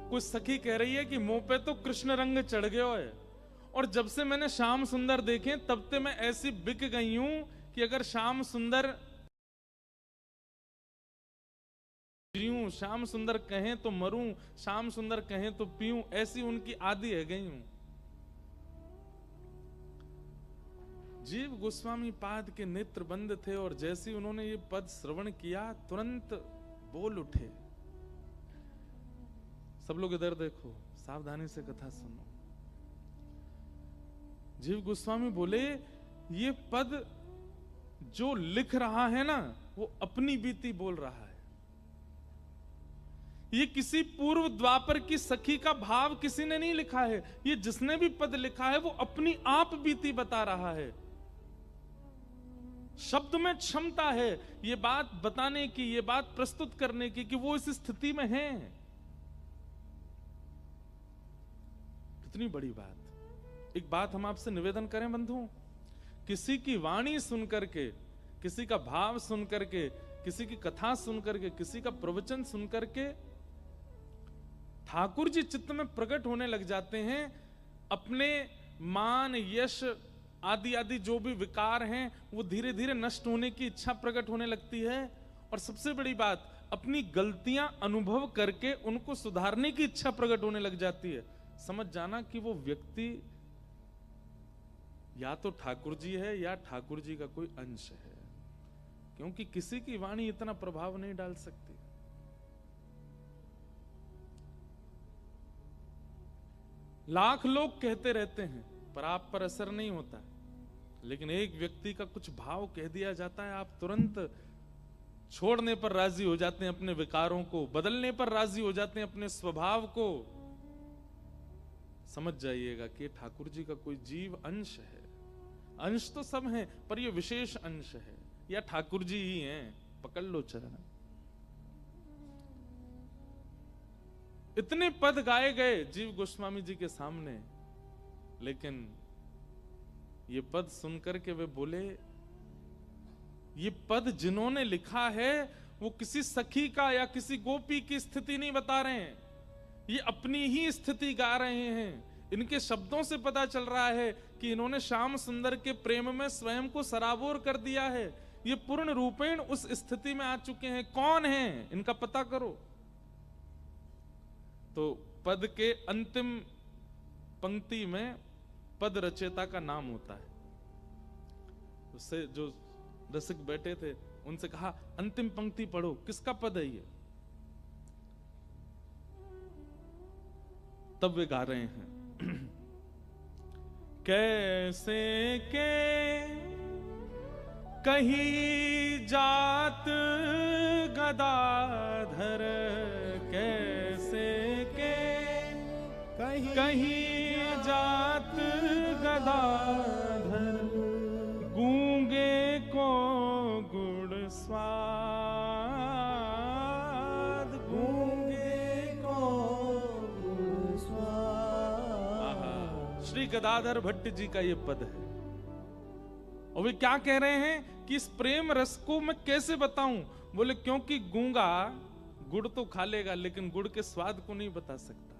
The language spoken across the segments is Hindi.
कुछ सखी कह रही है कि मुंह पे तो कृष्ण रंग चढ़ गया है, और जब से मैंने श्याम सुंदर देखे तब से मैं ऐसी बिक गई हूं कि अगर श्याम सुंदर जीऊं, श्याम सुंदर कहें तो मरूं, श्याम सुंदर कहें तो पीऊं, ऐसी उनकी आदि है गई हूं। जीव गोस्वामी पाद के नेत्र बंद थे और जैसे उन्होंने ये पद श्रवण किया तुरंत बोल उठे। सब लोग इधर देखो, सावधानी से कथा सुनो। जीव गोस्वामी बोले, ये पद जो लिख रहा है ना, वो अपनी बीती बोल रहा है। ये किसी पूर्व द्वापर की सखी का भाव किसी ने नहीं लिखा है। ये जिसने भी पद लिखा है वो अपनी आप बीती बता रहा है। शब्द में क्षमता है ये बात बताने की, ये बात प्रस्तुत करने की कि वो इस स्थिति में है। कितनी बड़ी बात। एक बात हम आपसे निवेदन करें बंधुओं, किसी की वाणी सुनकर के, किसी का भाव सुनकर के, किसी की कथा सुनकर के, किसी का प्रवचन सुनकर के ठाकुर जी चित्त में प्रकट होने लग जाते हैं। अपने मान यश आदि आदि जो भी विकार हैं वो धीरे धीरे नष्ट होने की इच्छा प्रकट होने लगती है। और सबसे बड़ी बात, अपनी गलतियां अनुभव करके उनको सुधारने की इच्छा प्रकट होने लग जाती है। समझ जाना कि वो व्यक्ति या तो ठाकुर जी है या ठाकुर जी का कोई अंश है, क्योंकि किसी की वाणी इतना प्रभाव नहीं डाल सकती। लाख लोग कहते रहते हैं पर आप पर असर नहीं होता, लेकिन एक व्यक्ति का कुछ भाव कह दिया जाता है, आप तुरंत छोड़ने पर राजी हो जाते हैं अपने विकारों को, बदलने पर राजी हो जाते हैं अपने स्वभाव को। समझ जाइएगा कि ठाकुर जी का कोई जीव अंश है। अंश तो सब हैं पर ये विशेष अंश है, या ठाकुर जी ही हैं। पकड़ लो चरण। इतने पद गाए गए जीव गोस्वामी जी के सामने, लेकिन ये पद सुनकर के वे बोले, ये पद जिन्होंने लिखा है वो किसी सखी का या किसी गोपी की स्थिति नहीं बता रहे हैं, ये अपनी ही स्थिति गा रहे हैं। इनके शब्दों से पता चल रहा है कि इन्होंने श्याम सुंदर के प्रेम में स्वयं को सराबोर कर दिया है। ये पूर्ण रूपेण उस स्थिति में आ चुके हैं। कौन है इनका पता करो। तो पद के अंतिम पंक्ति में पद रचयिता का नाम होता है। उससे जो रसिक बैठे थे उनसे कहा, अंतिम पंक्ति पढ़ो, किसका पद है ये? तब वे गा रहे हैं, कैसे के कही जात गदाधर, कैसे के कही जात गदाधर, गूंगे को गुड़ स्वाद, गूंगे को गुड़ स्वाद। श्री गदाधर भट्ट जी का ये पद है। और वे क्या कह रहे हैं कि इस प्रेम रस को मैं कैसे बताऊं? बोले क्योंकि गूंगा गुड़ तो खा लेगा लेकिन गुड़ के स्वाद को नहीं बता सकता।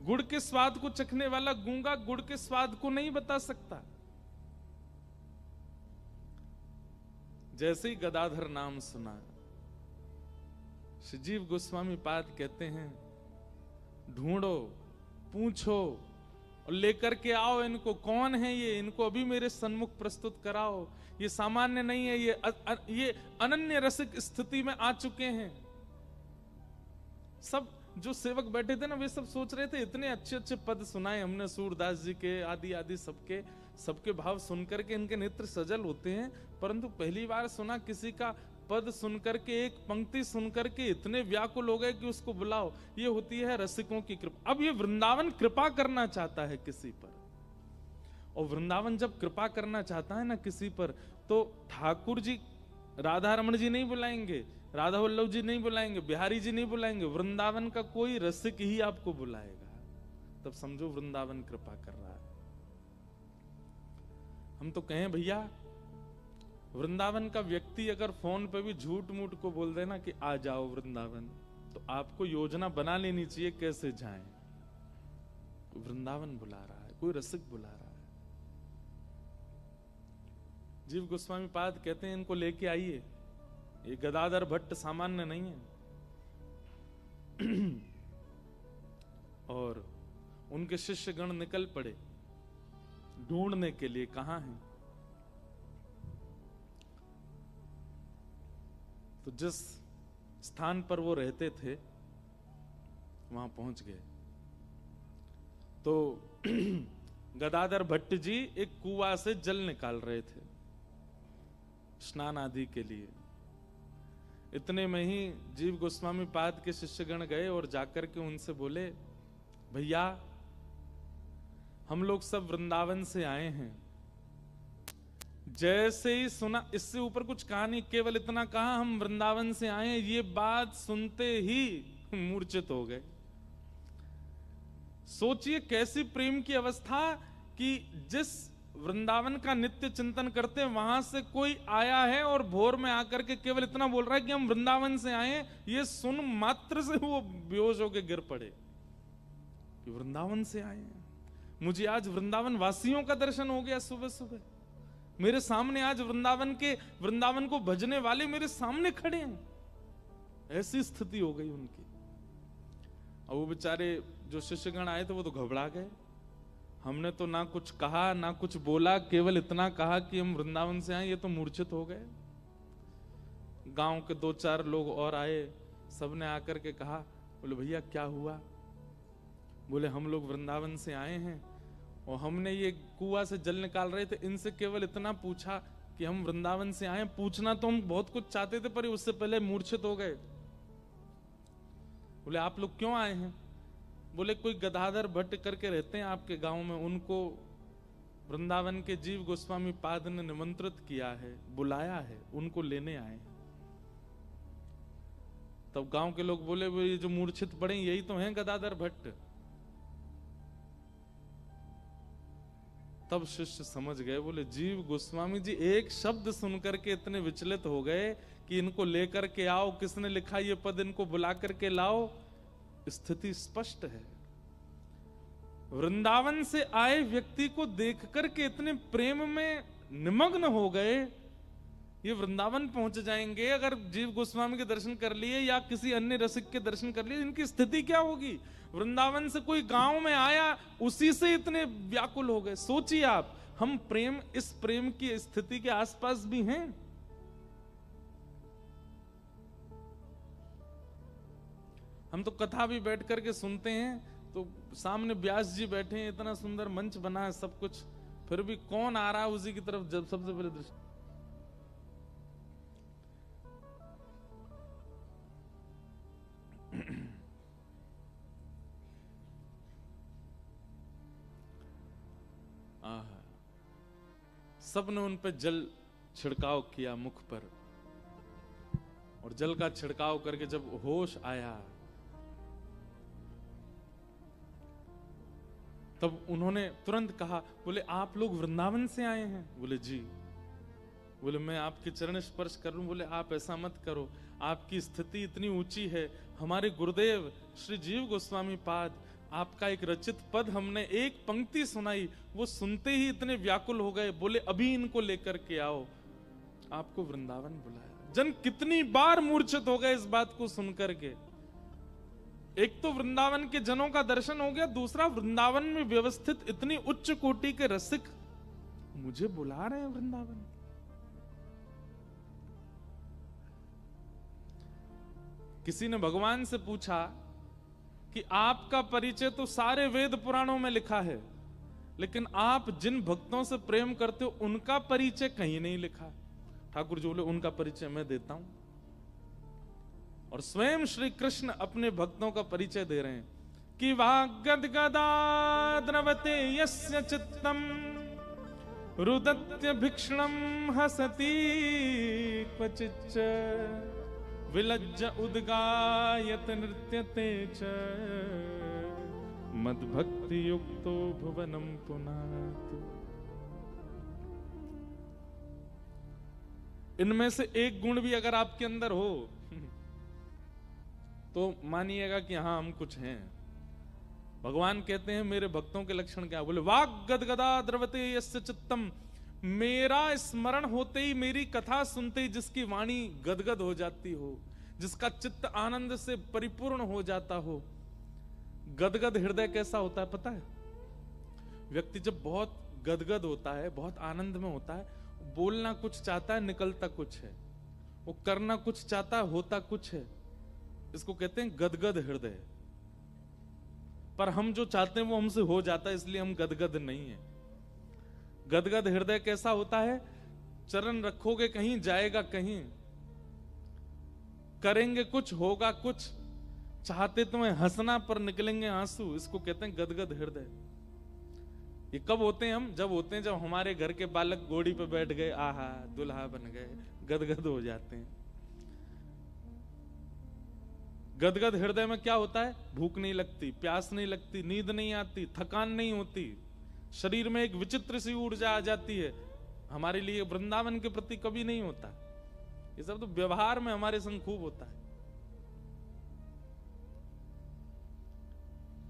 गुड़ के स्वाद को चखने वाला गूंगा गुड़ के स्वाद को नहीं बता सकता। जैसे ही गदाधर नाम सुना, श्रीजीव गोस्वामी पाद कहते हैं, ढूंढो, पूछो और लेकर के आओ इनको। कौन है ये? इनको अभी मेरे सन्मुख प्रस्तुत कराओ। ये सामान्य नहीं है, ये अनन्य रसिक स्थिति में आ चुके हैं। सब जो सेवक बैठे थे ना, वे सब सोच रहे थे इतने अच्छे अच्छे पद सुनाए हमने सूरदास जी के, आदि आदि सबके भाव सुनकर के इनके नेत्र सजल होते हैं, परंतु पहली बार सुना किसी का पद सुनकर के, एक पंक्ति सुनकर के इतने व्याकुल हो गए कि उसको बुलाओ। ये होती है रसिकों की कृपा। अब ये वृंदावन कृपा करना चाहता है किसी पर, और वृंदावन जब कृपा करना चाहता है ना किसी पर, तो ठाकुर जी राधा रमण जी नहीं बुलाएंगे, राधा वल्लभ जी नहीं बुलाएंगे, बिहारी जी नहीं बुलाएंगे, वृंदावन का कोई रसिक ही आपको बुलाएगा। तब समझो वृंदावन कृपा कर रहा है। हम तो कहें भैया, वृंदावन का व्यक्ति अगर फोन पे भी झूठ मूठ को बोल देना कि आ जाओ वृंदावन, तो आपको योजना बना लेनी चाहिए कैसे जाएं। वृंदावन बुला रहा है, कोई रसिक बुला रहा है। जीव गोस्वामी पाद कहते हैं इनको लेके आइए, ये गदाधर भट्ट सामान्य नहीं है। और उनके शिष्यगण निकल पड़े ढूंढने के लिए, कहां हैं। तो जिस स्थान पर वो रहते थे वहां पहुंच गए। तो गदाधर भट्ट जी एक कुआं से जल निकाल रहे थे स्नान आदि के लिए। इतने में ही जीव गोस्वामी पाद के शिष्यगण गए और जाकर के उनसे बोले, भैया हम लोग सब वृंदावन से आए हैं। जैसे ही सुना, इससे ऊपर कुछ कहा नहीं, केवल इतना कहा हम वृंदावन से आए हैं। ये बात सुनते ही मूर्छित हो गए। सोचिए कैसी प्रेम की अवस्था कि जिस वृंदावन का नित्य चिंतन करते हैं वहां से कोई आया है और भोर में आकर के केवल इतना बोल रहा है कि हम वृंदावन से आए हैं। ये सुन मात्र से वो बेहोश होकर गिर पड़े कि वृंदावन से आए हैं। मुझे आज वृंदावन वासियों का दर्शन हो गया। सुबह सुबह मेरे सामने आज वृंदावन को भजने वाले मेरे सामने खड़े हैं। ऐसी स्थिति हो गई उनकी। और वो बेचारे जो शिष्यगण आए थे वो तो घबरा गए। हमने तो ना कुछ कहा ना कुछ बोला, केवल इतना कहा कि हम वृंदावन से आए। ये तो मूर्छित हो गए। गांव के 2-4 लोग और आए, सबने आकर के कहा, बोले भैया क्या हुआ। बोले हम लोग वृंदावन से आए हैं और हमने ये कुआं से जल निकाल रहे थे, इनसे केवल इतना पूछा कि हम वृंदावन से आए। पूछना तो हम बहुत कुछ चाहते थे पर उससे पहले मूर्छित हो गए। बोले आप लोग क्यों आए हैं। बोले कोई गदाधर भट्ट करके रहते हैं आपके गांव में, उनको वृंदावन के जीव गोस्वामी पाद ने निमंत्रित किया है, बुलाया है, उनको लेने आए हैं। तब गांव के लोग बोले वो ये जो मूर्छित पड़े यही तो हैं गदाधर भट्ट। तब शिष्य समझ गए। बोले जीव गोस्वामी जी एक शब्द सुनकर के इतने विचलित हो गए कि इनको लेकर के आओ, किसने लिखा ये पद, इनको बुला करके लाओ। स्थिति स्पष्ट है। वृंदावन से आए व्यक्ति को देख करके इतने प्रेम में निमग्न हो गए, ये वृंदावन पहुंच जाएंगे अगर जीव गोस्वामी के दर्शन कर लिए या किसी अन्य रसिक के दर्शन कर लिए, इनकी स्थिति क्या होगी। वृंदावन से कोई गांव में आया, उसी से इतने व्याकुल हो गए। सोचिए आप, हम प्रेम, इस प्रेम की स्थिति के आसपास भी हैं। हम तो कथा भी बैठ करके सुनते हैं तो सामने व्यास जी बैठे हैं, इतना सुंदर मंच बना है सब कुछ, फिर भी कौन आ रहा है उसी की तरफ जब सबसे पहले दृष्टि। सबने उन पे जल छिड़काव किया मुख पर, और जल का छिड़काव करके जब होश आया तब उन्होंने तुरंत कहा, बोले आप लोग वृंदावन से आए हैं। बोले जी। बोले मैं आपके चरण स्पर्श कर लूं। बोले आप ऐसा मत करो, आपकी स्थिति इतनी ऊंची है। हमारे गुरुदेव श्री जीव गोस्वामी पाद, आपका एक रचित पद हमने एक पंक्ति सुनाई, वो सुनते ही इतने व्याकुल हो गए। बोले अभी इनको लेकर के आओ। आपको वृंदावन बुलाया। जन कितनी बार मूर्छित हो गए इस बात को सुनकर के। एक तो वृंदावन के जनों का दर्शन हो गया, दूसरा वृंदावन में व्यवस्थित इतनी उच्च कोटि के रसिक मुझे बुला रहे हैं वृंदावन। किसी ने भगवान से पूछा कि आपका परिचय तो सारे वेद पुराणों में लिखा है, लेकिन आप जिन भक्तों से प्रेम करते हो उनका परिचय कहीं नहीं लिखा। ठाकुर जी बोले उनका परिचय मैं देता हूं। और स्वयं श्री कृष्ण अपने भक्तों का परिचय दे रहे हैं कि वागद्गदा द्रवते यस्य चित्तम रुदत्य भिक्षणम हसति क्वचिच्च विलज्ज उद्गायत नृत्यते च मद्भक्ति युक्तो भुवनम पुनातु। इनमें से एक गुण भी अगर आपके अंदर हो तो मानिएगा कि हाँ हम कुछ हैं। भगवान कहते हैं मेरे भक्तों के लक्षण क्या, बोले वाग गदगदा द्रवते यस्य चित्तम, मेरा स्मरण होते ही, मेरी कथा सुनते ही जिसकी वाणी गदगद हो जाती हो, जिसका चित्त आनंद से परिपूर्ण हो जाता हो। गदगद हृदय कैसा होता है पता है? व्यक्ति जब बहुत गदगद होता है, बहुत आनंद में होता है, बोलना कुछ चाहता है, निकलता कुछ है, वो करना कुछ चाहता है, होता कुछ है। इसको कहते हैं गदगद हृदय। पर हम जो चाहते हैं वो हमसे हो जाता है, इसलिए हम गदगद नहीं है। गदगद हृदय कैसा होता है? चरण रखोगे कहीं, जाएगा कहीं, करेंगे कुछ, होगा कुछ, चाहते तुम्हें हंसना पर निकलेंगे आंसू। इसको कहते हैं गदगद हृदय। ये कब होते हैं हम? जब होते हैं जब हमारे घर के बालक घोड़ी पे बैठ गए, आहा दुल्हा बन गए, गदगद हो जाते हैं। गदगद हृदय में क्या होता है? भूख नहीं लगती, प्यास नहीं लगती, नींद नहीं आती, थकान नहीं होती, शरीर में एक विचित्र सी ऊर्जा आ जाती है। हमारे लिए वृंदावन के प्रति कभी नहीं होता। ये सब तो व्यवहार में हमारे संग खूब होता है।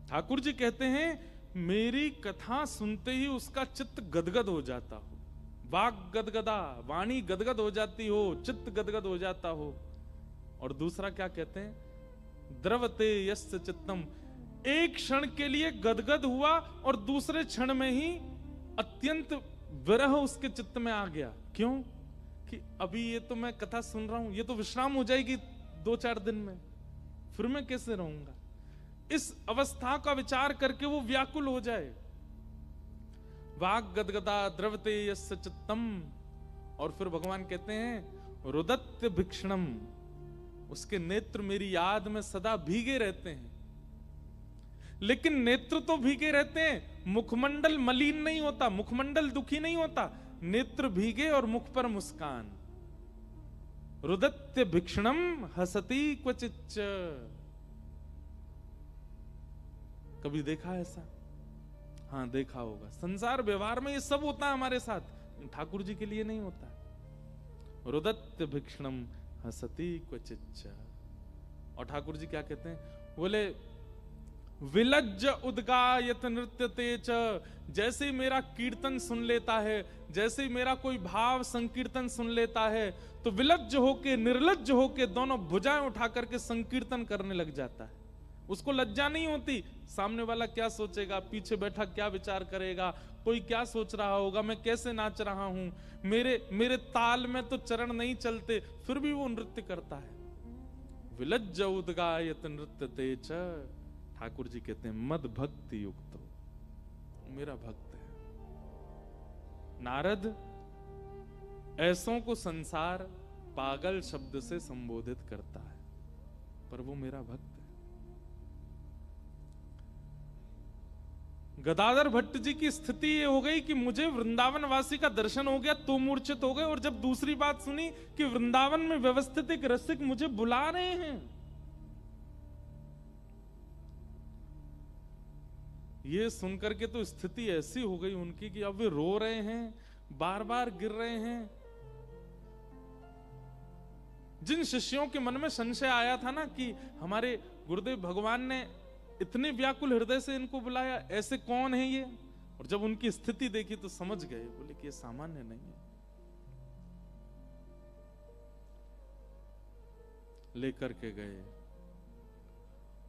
ठाकुर जी कहते हैं मेरी कथा सुनते ही उसका चित्त गदगद हो जाता हो, वाग गदगदा, वाणी गदगद हो जाती हो, चित्त गदगद हो जाता हो। और दूसरा क्या कहते हैं? द्रवते यस्य चित्तम, एक क्षण के लिए गदगद हुआ और दूसरे क्षण में ही अत्यंत विरह उसके चित्त में आ गया। क्यों? कि अभी ये तो मैं कथा सुन रहा हूं, ये तो विश्राम हो जाएगी 2-4 दिन में, फिर मैं कैसे रहूंगा? इस अवस्था का विचार करके वो व्याकुल हो जाए। वाग गदगदा द्रवते यस्य चित्तम। और फिर भगवान कहते हैं रुदत्य भिक्षणम, उसके नेत्र मेरी याद में सदा भीगे रहते हैं। लेकिन नेत्र तो भीगे रहते हैं, मुखमंडल मलिन नहीं होता, मुखमंडल दुखी नहीं होता, नेत्र भीगे और मुख पर मुस्कान। रुदत्य भिक्षणम हसती क्वचिच्च। कभी देखा ऐसा? हाँ देखा होगा। संसार व्यवहार में ये सब होता है हमारे साथ, ठाकुर जी के लिए नहीं होता। रुदत्य भिक्षणम हसती क्वचिच्च। और ठाकुर जी क्या कहते हैं? बोले विलज्ज उद्गायत नृत्यते च। जैसे ही मेरा कीर्तन सुन लेता है, जैसे ही मेरा कोई भाव संकीर्तन सुन लेता है, तो विलज्ज होके, निर्लज्ज होके दोनों भुजाएं उठा करके संकीर्तन करने लग जाता है। उसको लज्जा नहीं होती, सामने वाला क्या सोचेगा, पीछे बैठा क्या विचार करेगा, कोई क्या सोच रहा होगा, मैं कैसे नाच रहा हूं, मेरे ताल में तो चरण नहीं चलते, फिर भी वो नृत्य करता है। विलज्ज उद्गायत नृत्यते च। ठाकुर जी कहते हैं मद भक्ति युक्त हो, मेरा भक्त है। नारद, ऐसों को संसार पागल शब्द से संबोधित करता है, पर वो मेरा भक्त है। गदाधर भट्ट जी की स्थिति ये हो गई कि मुझे वृंदावन वासी का दर्शन हो गया तो मूर्छित हो गए, और जब दूसरी बात सुनी कि वृंदावन में व्यवस्थित एक रसिक मुझे बुला रहे हैं, ये सुनकर के तो स्थिति ऐसी हो गई उनकी कि अब वे रो रहे हैं, बार बार गिर रहे हैं। जिन शिष्यों के मन में संशय आया था ना कि हमारे गुरुदेव भगवान ने इतने व्याकुल हृदय से इनको बुलाया, ऐसे कौन है ये, और जब उनकी स्थिति देखी तो समझ गए, बोले कि ये सामान्य नहीं है। लेकर के गए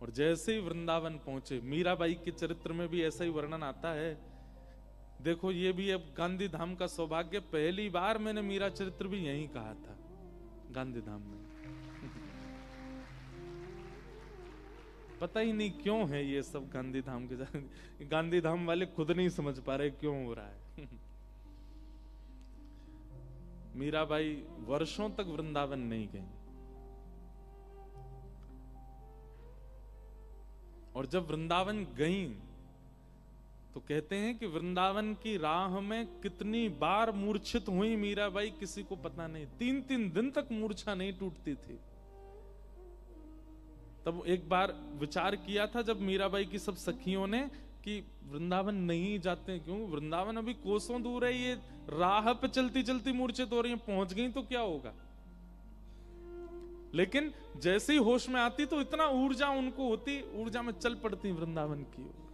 और जैसे ही वृंदावन पहुंचे, मीराबाई के चरित्र में भी ऐसा ही वर्णन आता है। देखो ये भी अब गांधी धाम का सौभाग्य, पहली बार मैंने मीरा चरित्र भी यहीं कहा था, गांधी धाम में। पता ही नहीं क्यों है ये सब गांधी धाम के, गांधी धाम वाले खुद नहीं समझ पा रहे क्यों हो रहा है। मीराबाई वर्षों तक वृंदावन नहीं गई, और जब वृंदावन गई तो कहते हैं कि वृंदावन की राह में कितनी बार मूर्छित हुई मीराबाई, किसी को पता नहीं। 3-3 दिन तक मूर्छा नहीं टूटती थी। तब एक बार विचार किया था जब मीराबाई की सब सखियों ने कि वृंदावन नहीं जाते, क्यों, वृंदावन अभी कोसों दूर है, ये राह पे चलती चलती मूर्छित हो रही है, पहुंच गई तो क्या होगा। लेकिन जैसे ही होश में आती तो इतना ऊर्जा उनको होती, ऊर्जा में चल पड़ती वृंदावन की ओर।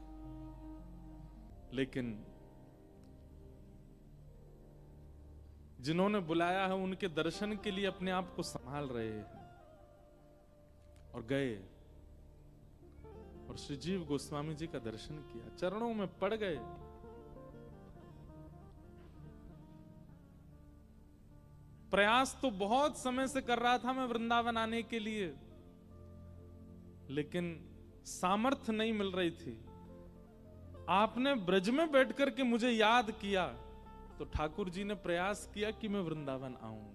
लेकिन जिन्होंने बुलाया है उनके दर्शन के लिए अपने आप को संभाल रहे हैं और गए और श्री जीव गोस्वामी जी का दर्शन किया, चरणों में पड़ गए। प्रयास तो बहुत समय से कर रहा था मैं वृंदावन आने के लिए, लेकिन सामर्थ्य नहीं मिल रही थी। आपने ब्रज में बैठकर के मुझे याद किया तो ठाकुर जी ने प्रयास किया कि मैं वृंदावन आऊं।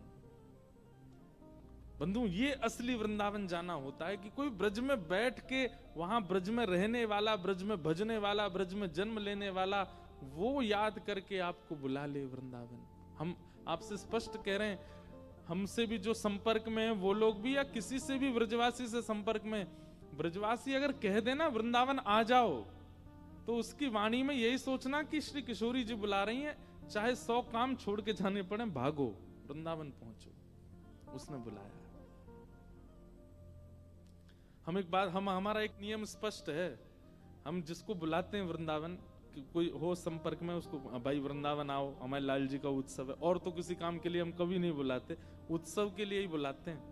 बंधु, ये असली वृंदावन जाना होता है कि कोई ब्रज में बैठ के वहां ब्रज में रहने वाला, ब्रज में भजने वाला, ब्रज में जन्म लेने वाला, वो याद करके आपको बुला ले वृंदावन। हम आपसे स्पष्ट कह रहे हैं, हमसे भी जो संपर्क में है वो लोग भी, या किसी से भी ब्रजवासी से संपर्क में, ब्रजवासी अगर कह देना वृंदावन आ जाओ, तो उसकी वाणी में यही सोचना कि श्री किशोरी जी बुला रही हैं, चाहे 100 काम छोड़ के जाने पड़े, भागो वृंदावन पहुंचो, उसने बुलाया। हम एक बात, हमारा एक नियम स्पष्ट है, हम जिसको बुलाते हैं वृंदावन, कोई हो संपर्क में, उसको भाई वृंदावन आओ, हमारे लाल जी का उत्सव है, और तो किसी काम के लिए हम कभी नहीं बुलाते, उत्सव के लिए ही बुलाते हैं।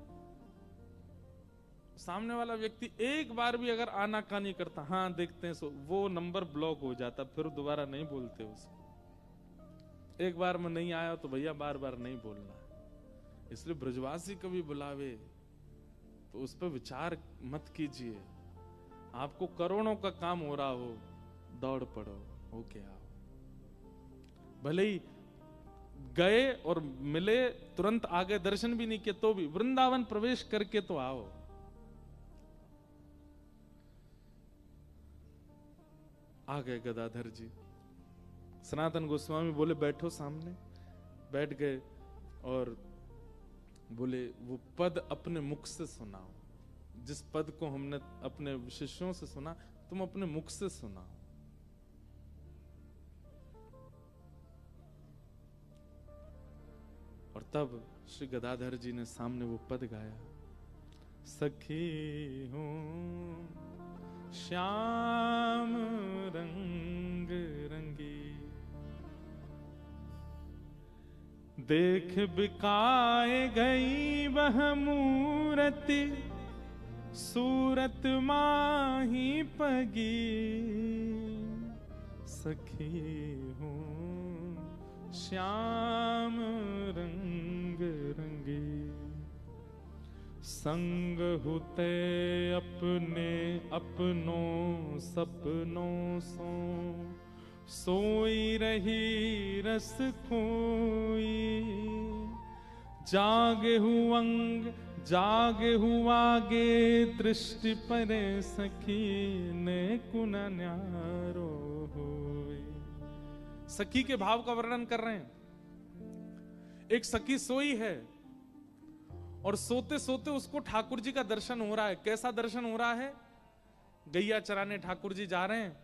सामने वाला व्यक्ति एक बार भी अगर आनाकानी करता, हाँ देखते हैं, सो वो नंबर ब्लॉक हो जाता, फिर दोबारा नहीं बोलते उसको। एक बार में नहीं आया तो भैया बार बार नहीं बोलना। इसलिए ब्रजवासी कभी बुलावे तो उस पर विचार मत कीजिए। आपको करोड़ों का काम हो रहा हो, दौड़ पड़ो, होके आओ। भले ही गए और मिले, तुरंत आगे दर्शन भी नहीं किए तो भी वृंदावन प्रवेश करके तो आओ। आ गए गदाधर जी। सनातन गोस्वामी बोले बैठो सामने, बैठ गए और बोले वो पद अपने मुख से सुनाओ, जिस पद को हमने अपने शिष्यों से सुना, तुम अपने मुख से सुनाओ। और तब श्री गदाधर जी ने सामने वो पद गाया, सखी हूं श्याम रंग रंगी, देख बिकाए गई वह मूरति, सूरत माही पगी। सखी हूं श्याम रंग रंगी, संग हुते अपने अपनों सपनों सो, सोई रही रस खोई। जागे हुअंग जागे हुआगे, दृष्टि परे सखी ने कुन न्यारो होई। सखी के भाव का वर्णन कर रहे हैं। एक सखी सोई है और सोते सोते उसको ठाकुर जी का दर्शन हो रहा है। कैसा दर्शन हो रहा है? गैया चराने ठाकुर जी जा रहे हैं,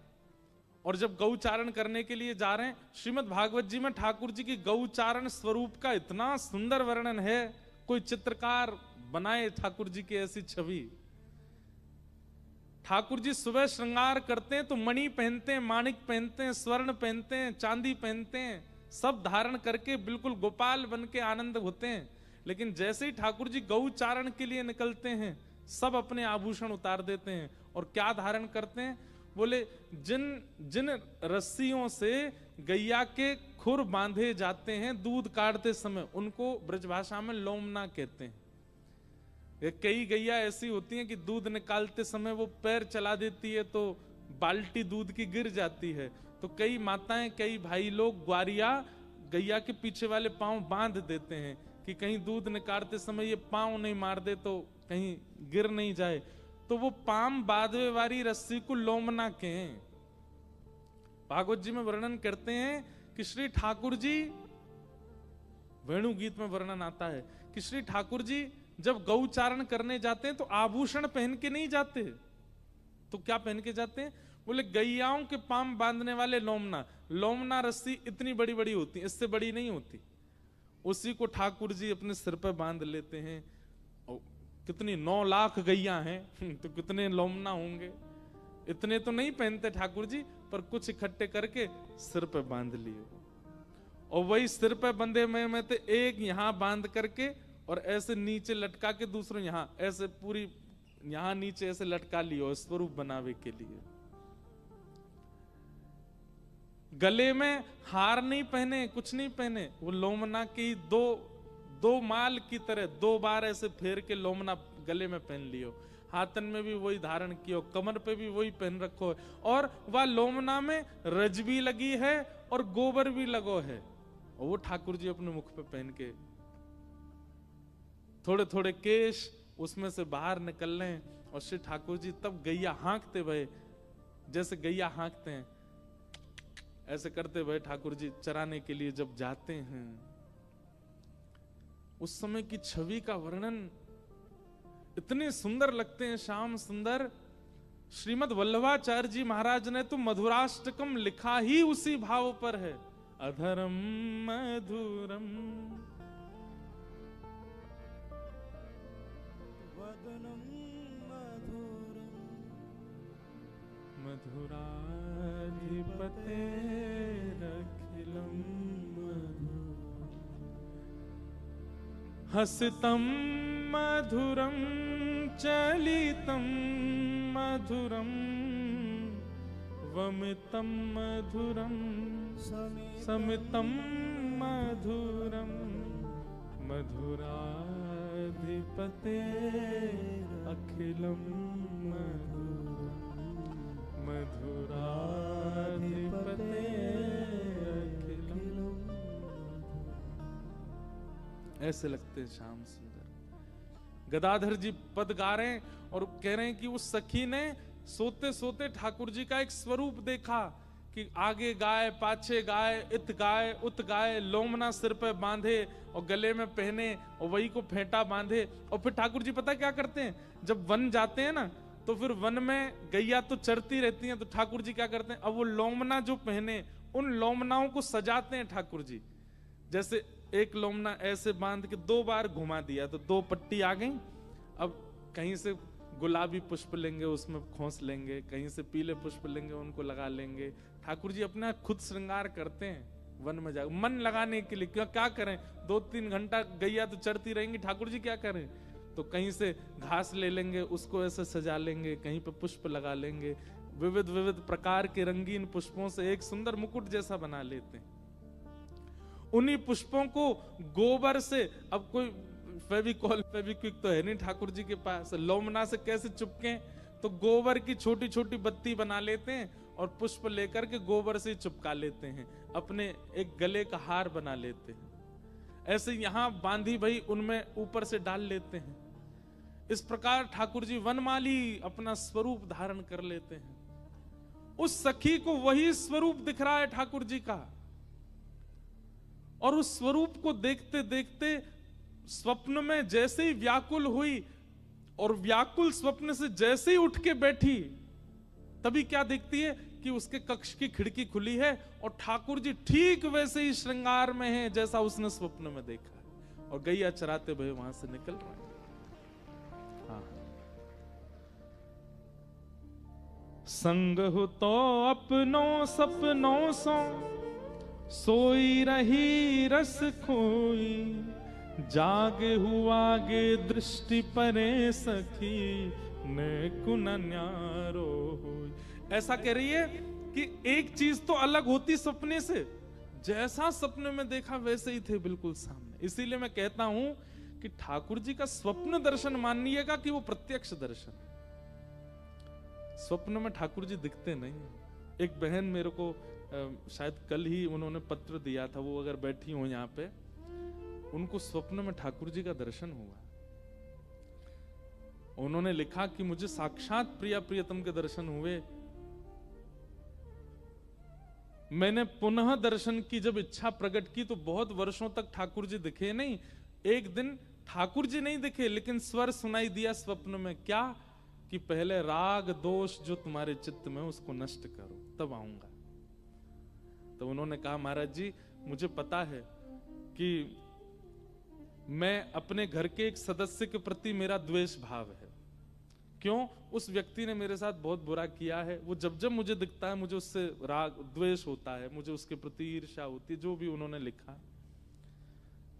और जब गौचारण करने के लिए जा रहे हैं, श्रीमद् भागवत जी में ठाकुर जी की गौचारण स्वरूप का इतना सुंदर वर्णन है, कोई चित्रकार बनाए ठाकुर जी की ऐसी छवि। ठाकुर जी सुबह श्रृंगार करते हैं तो मणि पहनते हैं, माणिक पहनते हैं, स्वर्ण पहनते हैं, चांदी पहनते हैं, सब धारण करके बिल्कुल गोपाल बन के आनंद होते हैं। लेकिन जैसे ही ठाकुर जी गौचारण के लिए निकलते हैं, सब अपने आभूषण उतार देते हैं और क्या धारण करते हैं? बोले जिन जिन रस्सियों से गैया के खुर बांधे जाते हैं दूध काटते समय, उनको ब्रजभाषा में लोमना कहते हैं। कई गैया ऐसी होती हैं कि दूध निकालते समय वो पैर चला देती है तो बाल्टी दूध की गिर जाती है, तो कई माताएं, कई भाई लोग ग्वारिया गैया के पीछे वाले पांव बांध देते हैं कि कहीं दूध निकालते समय ये पांव नहीं मार दे तो कहीं गिर नहीं जाए। तो वो पाम बांधवे वाली रस्सी को लोमना कहें। भागवत जी में वर्णन करते हैं कि श्री ठाकुर जी, वेणु गीत में वर्णन आता है कि श्री ठाकुर जी जब गौचारण करने जाते हैं तो आभूषण पहन के नहीं जाते, तो क्या पहन के जाते हैं? बोले गैयाओं के पाम बांधने वाले लोमना। लोमना रस्सी इतनी बड़ी बड़ी होती है, इससे बड़ी नहीं होती। उसी को ठाकुर जी अपने सिर पर बांध लेते हैं। कितनी 9 लाख गैया हैं तो कितने लोमना होंगे। इतने तो नहीं पहनते ठाकुर जी, पर कुछ इकट्ठे करके सिर पे बांध लिए। और वही सिर पे बंधे में तो एक यहां बांध करके और ऐसे नीचे लटका के दूसरों यहां ऐसे पूरी यहां नीचे ऐसे लटका लियो स्वरूप बनावे के लिए। गले में हार नहीं पहने, कुछ नहीं पहने, वो लोमना की दो माल की तरह 2 बार ऐसे फेर के लोमना गले में पहन लियो। हाथन में भी वही धारण कियो, कमर पे भी वही पहन रखो है। और वह लोमना में रज भी लगी है और गोबर भी लगो है। और वो ठाकुर जी अपने मुख पे पहन के थोड़े थोड़े केश उसमें से बाहर निकल रहे हैं। और श्री ठाकुर जी तब गैया हाँकते भये, जैसे गैया हाँकते हैं ऐसे करते भये ठाकुर जी चराने के लिए जब जाते हैं। उस समय की छवि का वर्णन इतने सुंदर लगते हैं, श्याम सुंदर। श्रीमद् वल्लभाचार्य जी महाराज ने तो मधुराष्टकम लिखा ही उसी भाव पर है। अधरम मधुरम वदनम मधुरम मधुराधिपतेरखिलम हसितम मधुरम चलितम मधुरम वमितम मधुरम समितम मधुरम मधुराधिपते अखिलम मधुराधिपते अखिलम। ऐसे लगते हैं श्याम सुंदर। गदाधर जी पद गा रहे हैं और कह रहे हैं कि उस सखी ने सोते सोते ठाकुर जी का एक स्वरूप देखा कि आगे गाय, पाछे गाय, इत गाय, उत गाय, लोमना सिर पे बांधे और गले में पहने और वही को फेंटा बांधे। और फिर ठाकुर जी पता क्या करते हैं, जब वन जाते हैं ना तो फिर वन में गैया तो चरती रहती हैं, तो ठाकुर जी क्या करते हैं, अब वो लोमना जो पहने उन लोमनाओं को सजाते हैं ठाकुर जी। जैसे एक लोमना ऐसे बांध के 2 बार घुमा दिया तो 2 पट्टी आ गई। अब कहीं से गुलाबी पुष्प लेंगे उसमें खोस लेंगे, कहीं से पीले पुष्प लेंगे उनको लगा लेंगे। ठाकुर जी अपना खुद श्रृंगार करते हैं वन में जाकर मन लगाने के लिए। क्या करें, 2-3 घंटा गैया तो चरती रहेंगी, ठाकुर जी क्या करें, तो कहीं से घास ले लेंगे उसको ऐसे सजा लेंगे, कहीं पे पुष्प लगा लेंगे, विविध विविध प्रकार के रंगीन पुष्पों से एक सुंदर मुकुट जैसा बना लेते हैं। उन्हीं पुष्पों को गोबर से, अब कोई फेविकॉल फेविक्विक तो है नहीं ठाकुर जी के पास, लोमना से कैसे चिपके, तो गोबर की छोटी छोटी बत्ती बना लेते हैं और पुष्प लेकर के गोबर से चिपका लेते हैं, अपने एक गले का हार बना लेते हैं। ऐसे यहां बांधी भई उनमें ऊपर से डाल लेते हैं। इस प्रकार ठाकुर जी वनमाली अपना स्वरूप धारण कर लेते हैं। उस सखी को वही स्वरूप दिख रहा है ठाकुर जी का, और उस स्वरूप को देखते देखते स्वप्न में जैसे ही व्याकुल हुई और व्याकुल स्वप्न से जैसे ही उठ के बैठी, तभी क्या देखती है कि उसके कक्ष की खिड़की खुली है और ठाकुर जी ठीक वैसे ही श्रृंगार में हैं जैसा उसने स्वप्न में देखा है, और गैया चराते हुए वहां से निकल रहे हैं। हाँ। संग हो तो अपनों सपनों सो सोई रही रस खोई, जागे हुआ गे दृष्टि परे सखी ने कुन न्यारो होई। ऐसा कह रही है कि एक चीज तो अलग होती सपने से, जैसा सपने में देखा वैसे ही थे बिल्कुल सामने। इसीलिए मैं कहता हूं कि ठाकुर जी का स्वप्न दर्शन मानिएगा कि वो प्रत्यक्ष दर्शन। स्वप्न में ठाकुर जी दिखते नहीं। एक बहन मेरे को शायद कल ही उन्होंने पत्र दिया था, वो अगर बैठी हो यहाँ पे, उनको स्वप्न में ठाकुर जी का दर्शन हुआ। उन्होंने लिखा कि मुझे साक्षात प्रिया प्रियतम के दर्शन हुए। मैंने पुनः दर्शन की जब इच्छा प्रकट की तो बहुत वर्षों तक ठाकुर जी दिखे नहीं। एक दिन ठाकुर जी नहीं दिखे, लेकिन स्वर सुनाई दिया स्वप्न में, क्या कि पहले राग दोष जो तुम्हारे चित्त में उसको नष्ट करो, तब आऊंगा। तो उन्होंने कहा महाराज जी मुझे पता है कि मैं अपने घर के एक सदस्य के प्रति मेरा द्वेष भाव है। क्यों? उस व्यक्ति ने मेरे साथ बहुत बुरा किया है, वो जब जब मुझे दिखता है मुझे उससे राग द्वेष होता है, मुझे उसके प्रति ईर्ष्या होती है, जो भी उन्होंने लिखा।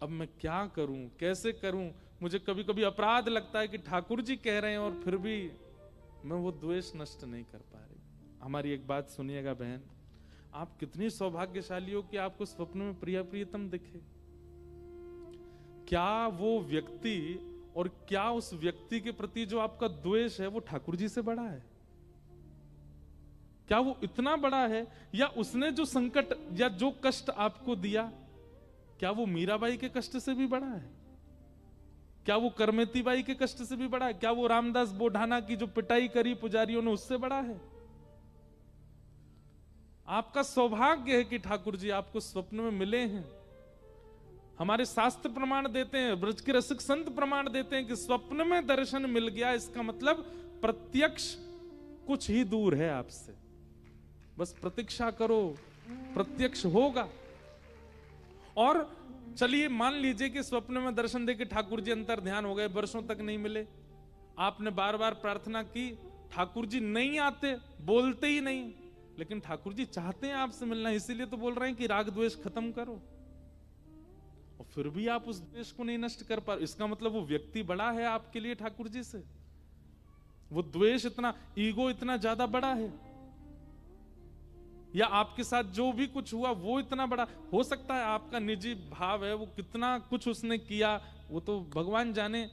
अब मैं क्या करूं, कैसे करूं? मुझे कभी कभी अपराध लगता है कि ठाकुर जी कह रहे हैं और फिर भी मैं वो द्वेष नष्ट नहीं कर पा रही। हमारी एक बात सुनिएगा बहन, आप कितनी सौभाग्यशाली हो कि आपको स्वप्न में प्रिय प्रियतम दिखे। क्या वो व्यक्ति और क्या उस व्यक्ति के प्रति जो आपका द्वेष है वो ठाकुर जी से बड़ा है? क्या वो इतना बड़ा है? या उसने जो संकट या जो कष्ट आपको दिया, क्या वो मीराबाई के कष्ट से भी बड़ा है? क्या वो करमेती बाई के कष्ट से भी बड़ा है? क्या वो रामदास बोढ़ाना की जो पिटाई करी पुजारियों ने उससे बड़ा है? आपका सौभाग्य है कि ठाकुर जी आपको स्वप्न में मिले हैं। हमारे शास्त्र प्रमाण देते हैं, ब्रज के रसिक संत प्रमाण देते हैं कि स्वप्न में दर्शन मिल गया, इसका मतलब प्रत्यक्ष कुछ ही दूर है आपसे। बस प्रतीक्षा करो, प्रत्यक्ष होगा। और चलिए मान लीजिए कि स्वप्न में दर्शन देके ठाकुर जी अंतर ध्यान हो गए, वर्षों तक नहीं मिले, आपने बार बार प्रार्थना की, ठाकुर जी नहीं आते, बोलते ही नहीं, लेकिन ठाकुर जी चाहते हैं आपसे मिलना, इसीलिए तो बोल रहे हैं कि राग द्वेष खत्म करो, और फिर भी आप उस द्वेष को नहीं नष्ट कर पा रहे। इसका मतलब वो व्यक्ति बड़ा है आपके लिए ठाकुर जी से, वो द्वेष इतना, ईगो इतना ज्यादा बड़ा है, या आपके साथ जो भी कुछ हुआ वो इतना बड़ा हो सकता है। आपका निजी भाव है, वो कितना कुछ उसने किया वो तो भगवान जाने,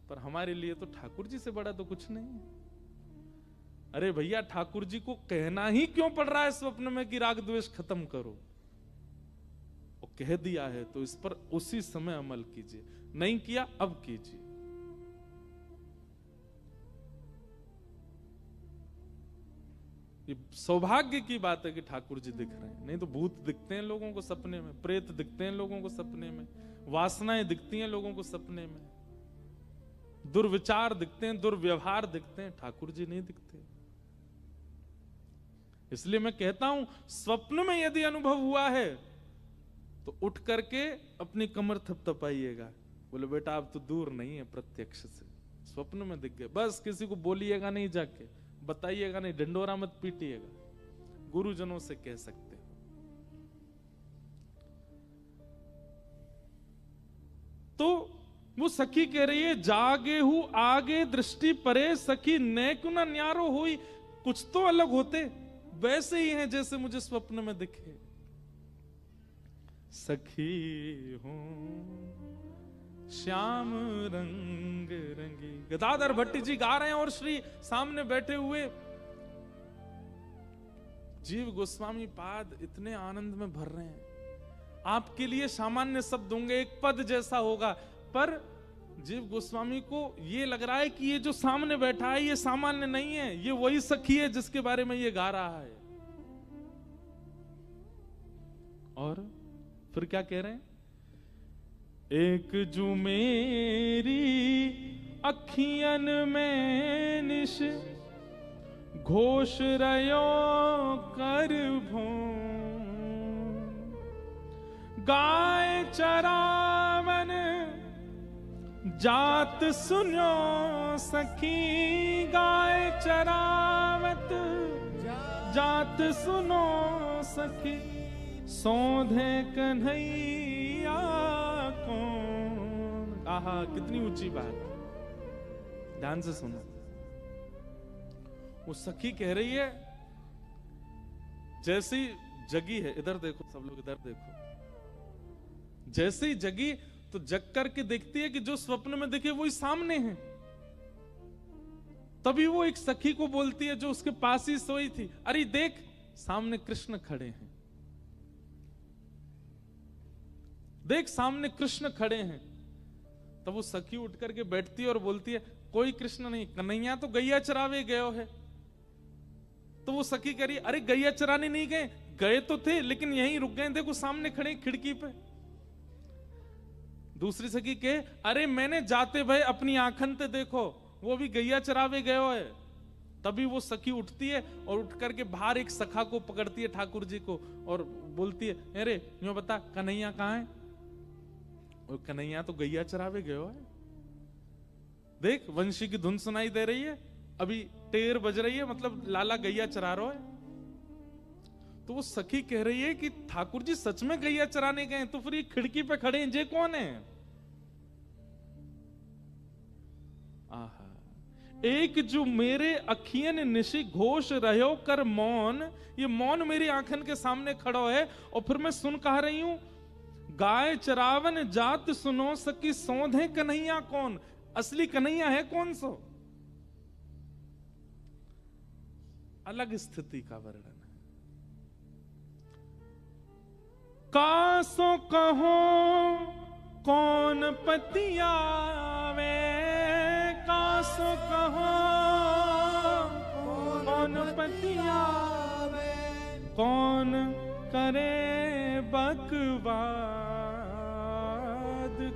पर हमारे लिए तो ठाकुर जी से बड़ा तो कुछ नहीं है। अरे भैया, ठाकुर जी को कहना ही क्यों पड़ रहा है स्वप्न में कि राग द्वेष खत्म करो? और कह दिया है तो इस पर उसी समय अमल कीजिए, नहीं किया अब कीजिए। ये सौभाग्य की बात है कि ठाकुर जी दिख रहे हैं, नहीं तो भूत दिखते हैं लोगों को सपने में, प्रेत दिखते हैं लोगों को सपने में, वासनाएं दिखती हैं लोगों को सपने में, दुर्विचार दिखते हैं, दुर्व्यवहार दिखते हैं, ठाकुर जी नहीं दिखते। इसलिए मैं कहता हूं, स्वप्न में यदि अनुभव हुआ है तो उठ करके अपनी कमर थपथपाइएगा, बोले बेटा अब तो दूर नहीं है प्रत्यक्ष से, स्वप्न में दिख गए। बस किसी को बोलिएगा नहीं, जाके बताइएगा नहीं, डंडोरा मत पीटिएगा, गुरुजनों से कह सकते हो। तो वो सखी कह रही है, जागे हूं आगे दृष्टि परे सखी नैक न न्यारो हुई। कुछ तो अलग होते, वैसे ही हैं जैसे मुझे स्वप्न में दिखे। सखी हूं श्याम रंग रंगी। गदाधर भट्ट जी गा रहे हैं और श्री सामने बैठे हुए जीव गोस्वामी पाद इतने आनंद में भर रहे हैं। आपके लिए सामान्य शब्द होंगे, एक पद जैसा होगा, पर जीव गोस्वामी को ये लग रहा है कि ये जो सामने बैठा है ये सामान्य नहीं है, ये वही सखी है जिसके बारे में ये गा रहा है। और फिर क्या कह रहे हैं? एक जू मेरी अखियन में निश घोष रयो कर भो, गाय चरावन जात सुनो सखी, गाय चरावत जात सुनो सखी, सौंधे कन्हैया कौन। आहा, कितनी ऊंची बात, ध्यान से सुनो। वो सखी कह रही है, जैसे ही जगी है, इधर देखो सब लोग, इधर देखो, जैसे ही जगी तो जग करके देखती है कि जो स्वप्न में दिखे वही सामने है। तभी वो एक सखी को बोलती है जो उसके पास ही सोई थी, अरे देख सामने कृष्ण खड़े हैं, देख सामने कृष्ण खड़े हैं। तब वो सखी उठ करके बैठती है और बोलती है, कोई कृष्ण नहीं, कन्हैया तो गैया चरावे गयो है। तो वो सखी कह रही, अरे गैया चराने नहीं गए, गए तो थे लेकिन यहीं रुक गए, देखो सामने खड़े खिड़की पे। दूसरी सखी कहे, अरे मैंने जाते भय अपनी आंखन ते देखो, वो भी गैया चरावे गयो है। तभी वो सखी उठती है और उठ करके बाहर एक सखा को पकड़ती है ठाकुर जी को और बोलती है, अरे यूं बता कन्हैया कहाँ है? वो कन्हैया तो गैया चरावे गयो है। देख वंशी की धुन सुनाई दे रही है, अभी टेर बज रही है, मतलब लाला गैया चरा रहा है। तो वो सखी कह रही है कि ठाकुर जी सच में गैया चराने गए, तो फिर ये खिड़की पे खड़े हैं, जे कौन है? आहा, एक जो मेरे अखियन निशि घोष रहो कर मौन, ये मौन मेरी आंखन के सामने खड़ो है, और फिर मैं सुन कह रही हूं, गाय चरावन जात सुनो सकी सौंधे कन्हैया कौन? असली कन्हैया है कौन सो? अलग स्थिति का वर्णन है। कासो कहो कौन पतियावे, कासो कहो कौन पतियावे, कौन करे बकवाद,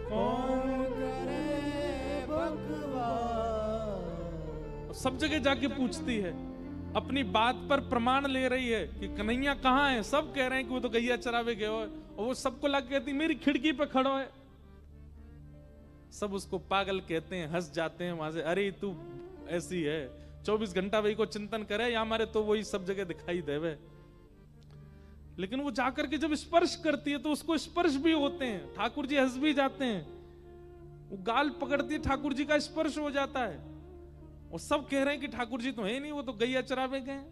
कौन करे बकवाद। सब जगह जाके पूछती है, अपनी बात पर प्रमाण ले रही है कि कन्हैया कहाँ है। सब कह रहे हैं कि वो तो गैया चरावे गए हो, और वो सबको लग कहती मेरी खिड़की पे खड़ो है। सब उसको पागल कहते हैं, हंस जाते हैं वहां से, अरे तू ऐसी है, 24 घंटा वही को चिंतन करे, या हमारे तो वही सब जगह दिखाई देवे। लेकिन वो जाकर के जब स्पर्श करती है तो उसको स्पर्श भी होते हैं, ठाकुर जी हंस भी जाते हैं। वो गाल पकड़ती है, ठाकुर जी का स्पर्श हो जाता है, और सब कह रहे हैं कि ठाकुर जी तो है नहीं, वो तो गैया चरावे गए।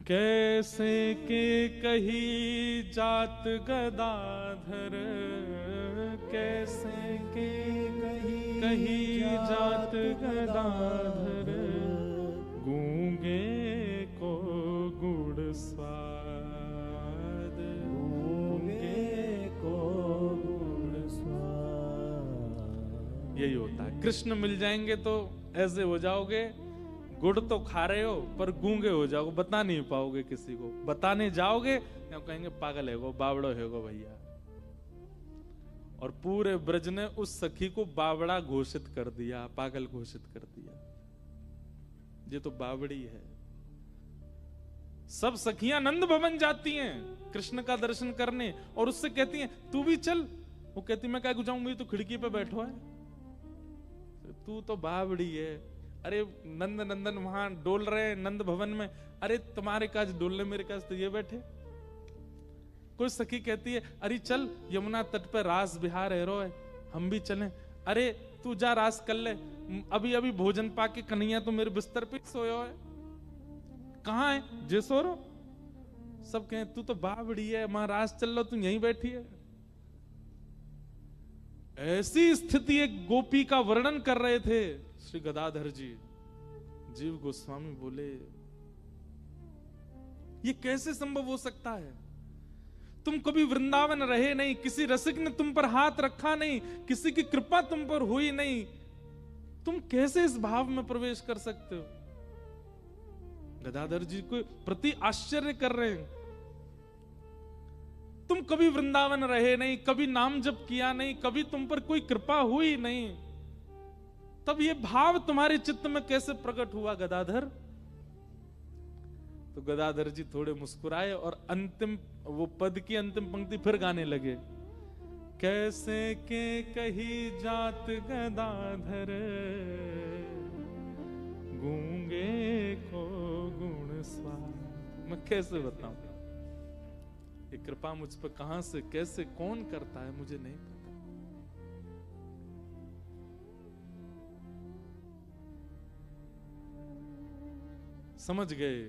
कैसे के कही जात गदाधर, कैसे के कही जात गदाधर, गूंगे को गुड़ स्वाद, गूंगे को गुड़ स्वाद। यही होता है, कृष्ण मिल जाएंगे तो ऐसे हो जाओगे, गुड़ तो खा रहे हो पर गूंगे हो जाओगे, बता नहीं पाओगे किसी को। बताने जाओगे या कहेंगे पागल है वो, बावड़ो है वो भैया। और पूरे ब्रज ने उस सखी को बावड़ा घोषित कर दिया, पागल घोषित कर दिया, ये तो बावड़ी है। सब सखियां नंद भवन जाती हैं कृष्ण का दर्शन करने, और उससे कहती हैं तू भी चल। वो कहती मैं क्या जाऊं, मेरी तो खिड़की पे बैठो है, तू तो बावड़ी है। अरे नंद नंदन वहां डोल रहे हैं नंद भवन में, अरे तुम्हारे काज डोलने, मेरे काज तो ये बैठे। कोई सखी कहती है अरे चल यमुना तट पर रास बिहार है रो है, हम भी चलें। अरे तू जा रास कर ले, अभी अभी भोजन पाके कन्हैया तो मेरे बिस्तर पे सोयो है। कहाँ है? जे सो रो। सब कहें तू तो बावड़ी है, वहां रास चल लो, तू यहीं बैठी है। ऐसी स्थिति एक गोपी का वर्णन कर रहे थे श्री गदाधर जी। जीव गोस्वामी बोले ये कैसे संभव हो सकता है? तुम कभी वृंदावन रहे नहीं, किसी रसिक ने तुम पर हाथ रखा नहीं, किसी की कृपा तुम पर हुई नहीं, तुम कैसे इस भाव में प्रवेश कर सकते हो? गदाधर जी को प्रति आश्चर्य कर रहे हैं। तुम कभी वृंदावन रहे नहीं, कभी नाम जप किया नहीं, कभी तुम पर कोई कृपा हुई नहीं, तब ये भाव तुम्हारे चित्त में कैसे प्रकट हुआ गदाधर? तो गदाधर जी थोड़े मुस्कुराए और अंतिम वो पद की अंतिम पंक्ति फिर गाने लगे। कैसे के कही जात गदाधर, गूंगे को गुण स्वाद। मैं कैसे बताऊं ये कृपा मुझ पर कहां से कैसे कौन करता है, मुझे नहीं पता। समझ गए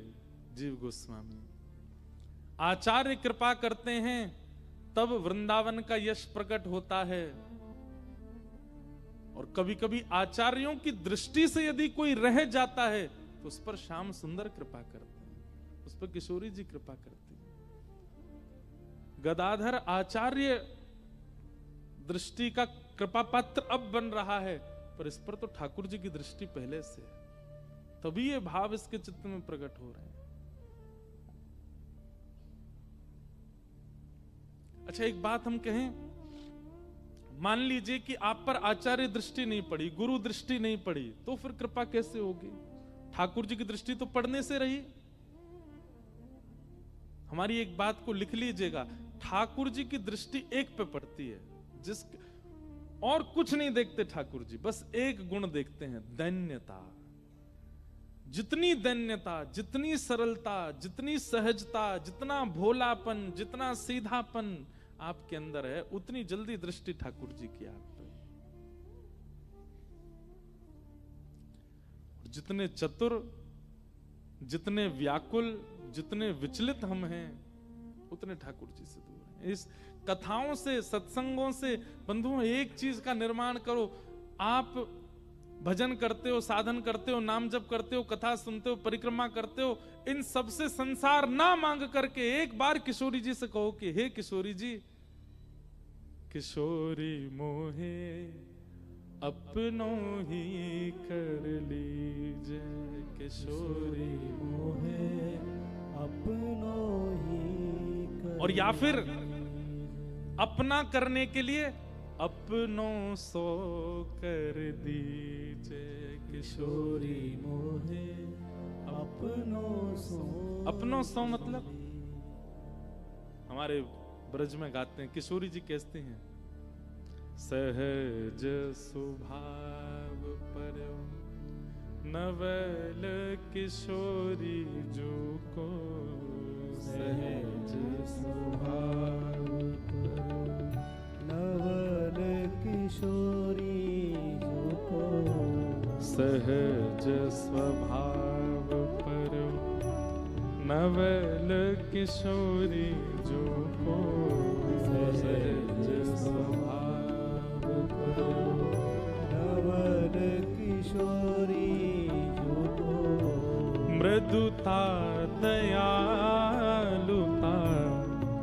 जीव गोस्वामी। आचार्य कृपा करते हैं तब वृंदावन का यश प्रकट होता है, और कभी कभी आचार्यों की दृष्टि से यदि कोई रह जाता है तो उस पर श्याम सुंदर कृपा करते हैं, उस पर किशोरी जी कृपा करती है। गदाधर आचार्य दृष्टि का कृपा पात्र अब बन रहा है, पर इस पर तो ठाकुर जी की दृष्टि पहले से है, तभी ये भाव इसके चित्त में प्रकट हो रहे हैं। अच्छा एक बात हम कहें, मान लीजिए कि आप पर आचार्य दृष्टि नहीं पड़ी, गुरु दृष्टि नहीं पड़ी, तो फिर कृपा कैसे होगी? ठाकुर जी की दृष्टि तो पढ़ने से रही। हमारी एक बात को लिख लीजिएगा, ठाकुर जी की दृष्टि एक पे पड़ती है, जिस और कुछ नहीं देखते ठाकुर जी, बस एक गुण देखते हैं, दैन्यता। जितनी दैन्यता, जितनी सरलता, जितनी सहजता, जितना भोलापन, जितना सीधापन आपके अंदर है, उतनी जल्दी दृष्टि ठाकुर जी की आप पे। जितने चतुर, जितने व्याकुल, जितने विचलित हम हैं, उतने ठाकुर जी से दूर हैं। इस कथाओं से, सत्संगों से बंधुओं एक चीज का निर्माण करो। आप भजन करते हो, साधन करते हो, नाम जप करते हो, कथा सुनते हो, परिक्रमा करते हो, इन सबसे संसार ना मांग करके एक बार किशोरी जी से कहो कि हे किशोरी जी, किशोरी मोहे अपनों ही कर लीजिए, किशोरी मोहे अपनों ही कर। और या फिर अपना करने के लिए अपनों सो कर दीजिए, किशोरी मोहे अपनों सो। अपनों सो मतलब हमारे ब्रज में गाते हैं, किशोरी जी कहते हैं, सहज स्वभाव पर नवल किशोरी जो को, सहज स्वभाव पर नवल किशोरी जो को। सहज स्वभाव पर नवल किशोरी जो को, सहज स्वभाव पर नवल किशोरी जो को। मृदुता दयालुता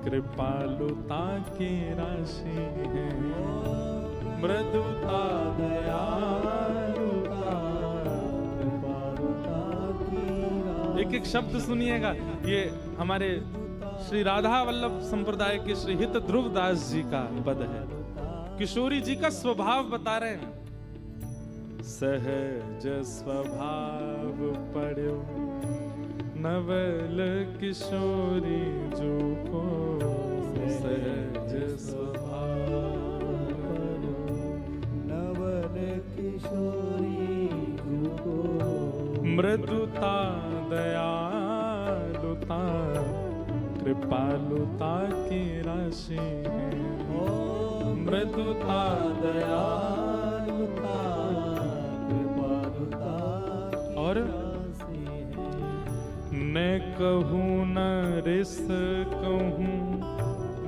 कृपालुता की राशि है, मृदुता दयालुता कृपालुता की राशि। एक एक शब्द सुनिएगा। ये हमारे श्री राधा वल्लभ संप्रदाय के श्री हित ध्रुव दास जी का पद है। किशोरी जी का स्वभाव बता रहे हैं, सहज स्वभाव पड़ो नवल किशोरी जो को, सहज स्वभाव पड़ो नवल किशोरी जो को। मृदुता दयालुता कृपालुता की राशि है, मृदुता दयालुता कृपालुता की और राशि है। न कहूँ न रिस कहूँ,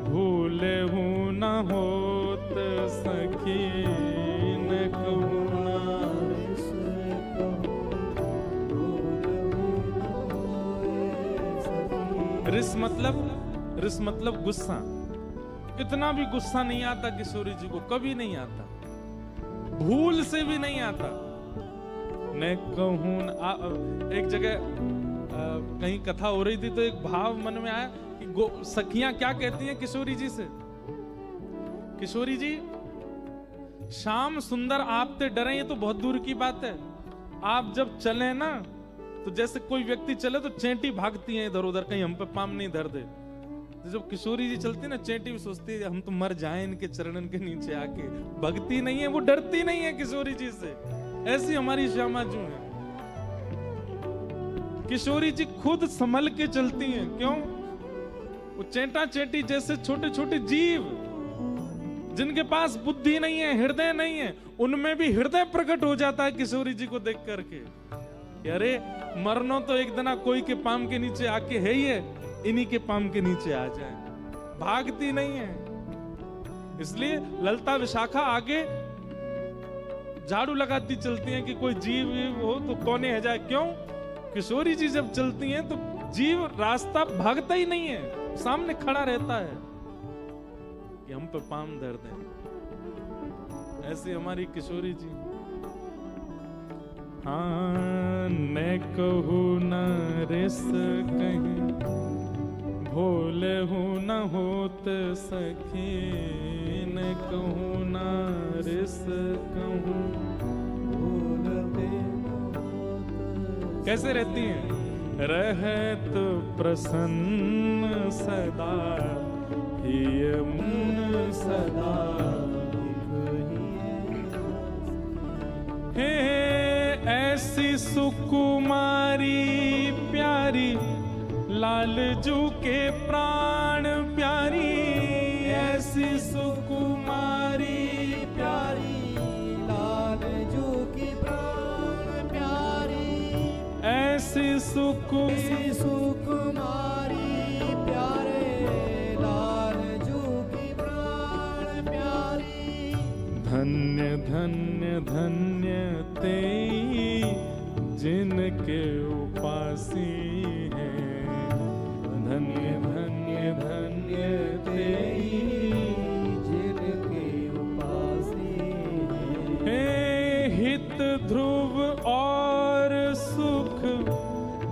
भूले हूँ न होत सखी, न कहूँ न रिस कहूँ, भूल हूँ न होए सखी। रिस मतलब गुस्सा। इतना भी गुस्सा नहीं आता किशोरी जी को, कभी नहीं आता, भूल से भी नहीं आता। न कहूँ एक जगह कहीं कथा हो रही थी तो एक भाव मन में आया कि सखियां क्या कहती हैं किशोरी जी से, किशोरी जी शाम सुंदर आप ते डरे, ये तो बहुत दूर की बात है। आप जब चले ना तो जैसे कोई व्यक्ति चले तो चेंटी भागती है इधर उधर, कहीं हम पे पाम नहीं धर दे। तो जब किशोरी जी चलती ना, चेंटी भी सोचती है हम तो मर जाएं इनके चरणन के नीचे आके। भगती नहीं है, वो डरती नहीं है किशोरी जी से। ऐसी हमारी श्यामा जू है। किशोरी जी खुद संभल के चलती हैं। क्यों? वो चेंटा चेंटी जैसे छोटे छोटे जीव जिनके पास बुद्धि नहीं है, हृदय नहीं है, उनमें भी हृदय प्रकट हो जाता है किशोरी जी को देख करके। अरे मरनो तो एक दिन कोई के पाम के नीचे आके है ही है, इन्हीं के पाम के नीचे आ जाए। भागती नहीं है। इसलिए ललता विशाखा आगे झाड़ू लगाती चलती हैं कि कोई जीव हो तो कोने है जाए। क्यों? किशोरी जी जब चलती हैं तो जीव रास्ता भागता ही नहीं है, सामने खड़ा रहता है कि हम पे पाम धर दें। ऐसी हमारी किशोरी जी। हाँ न कहूँ न रिस कहीं, भोले हूँ न होत सखी, न कहूँ न रिस कहूँ। भूलते कैसे रहती हैं? रहत प्रसन्न सदा ही यमुन सदा। हे ऐसी सुकुमारी प्यारी लालजू के प्राण प्यारी, ऐसी सुकुमारी प्यारी लालजू की प्राण प्यारी, ऐसी सुकुमारी प्यारे लालजू की प्राण प्यारी। धन्य धन्य धन्य ते जिनके उपासी हैं, धन्य धन्य धन्य ते जिनके उपासी हैं। हे हित ध्रुव और सुख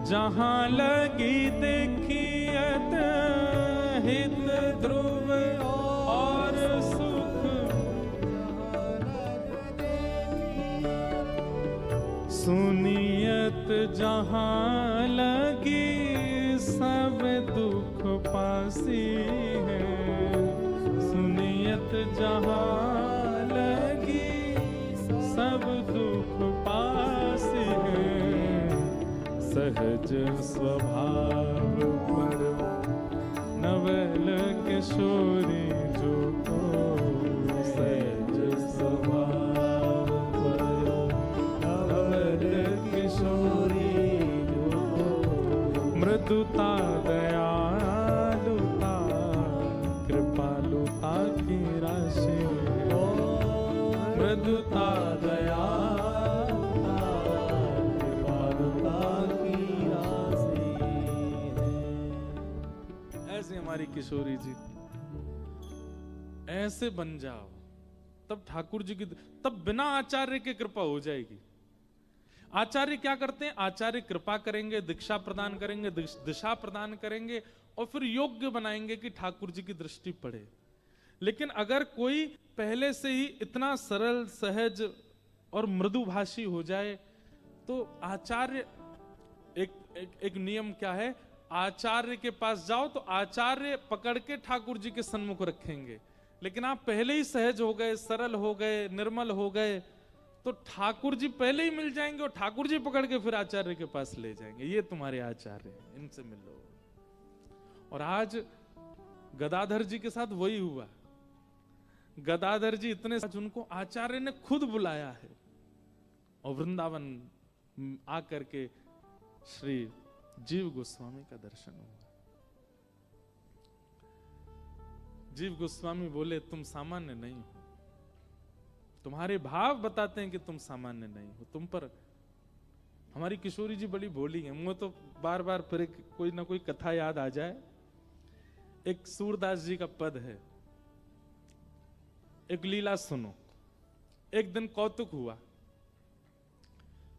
जहाँ लगी देखियत, हित ध्रुव और सुख सुनियत जहाँ लगी सब दुख पासी है, सुनियत जहाँ लगी सब दुख पासी है। सहज स्वभाव पर नवल किशोरी जो को, सहज स्वभाव पर नवल किशोरी जो को। मृदुता दयालुता कृपालुता की राशि, मृदुता दयालुता कृपालुता की राशि है। ऐसे हमारी किशोरी जी, ऐसे बन जाओ तब ठाकुर जी की, तब बिना आचार्य के कृपा हो जाएगी। आचार्य क्या करते हैं? आचार्य कृपा करेंगे, दीक्षा प्रदान करेंगे, दिशा प्रदान करेंगे और फिर योग्य बनाएंगे कि ठाकुर जी की दृष्टि पड़े। लेकिन अगर कोई पहले से ही इतना सरल सहज और मृदुभाषी हो जाए तो आचार्य एक नियम क्या है, आचार्य के पास जाओ तो आचार्य पकड़ के ठाकुर जी के सन्मुख रखेंगे। लेकिन आप पहले ही सहज हो गए, सरल हो गए, निर्मल हो गए तो ठाकुर जी पहले ही मिल जाएंगे और ठाकुर जी पकड़ के फिर आचार्य के पास ले जाएंगे। ये तुम्हारे आचार्य हैं, इनसे मिलो। और आज गदाधर जी के साथ वही हुआ। गदाधर जी इतने उनको आचार्य ने खुद बुलाया है और वृंदावन आकर के श्री जीव गोस्वामी का दर्शन हुआ। जीव गोस्वामी बोले तुम सामान्य नहीं हो, तुम्हारे भाव बताते हैं कि तुम सामान्य नहीं हो। तुम पर हमारी किशोरी जी बड़ी भोली है। मुझे तो बार बार फिर कोई ना कोई कथा याद आ जाए। एक सूरदास जी का पद है, एक लीला सुनो। एक दिन कौतुक हुआ,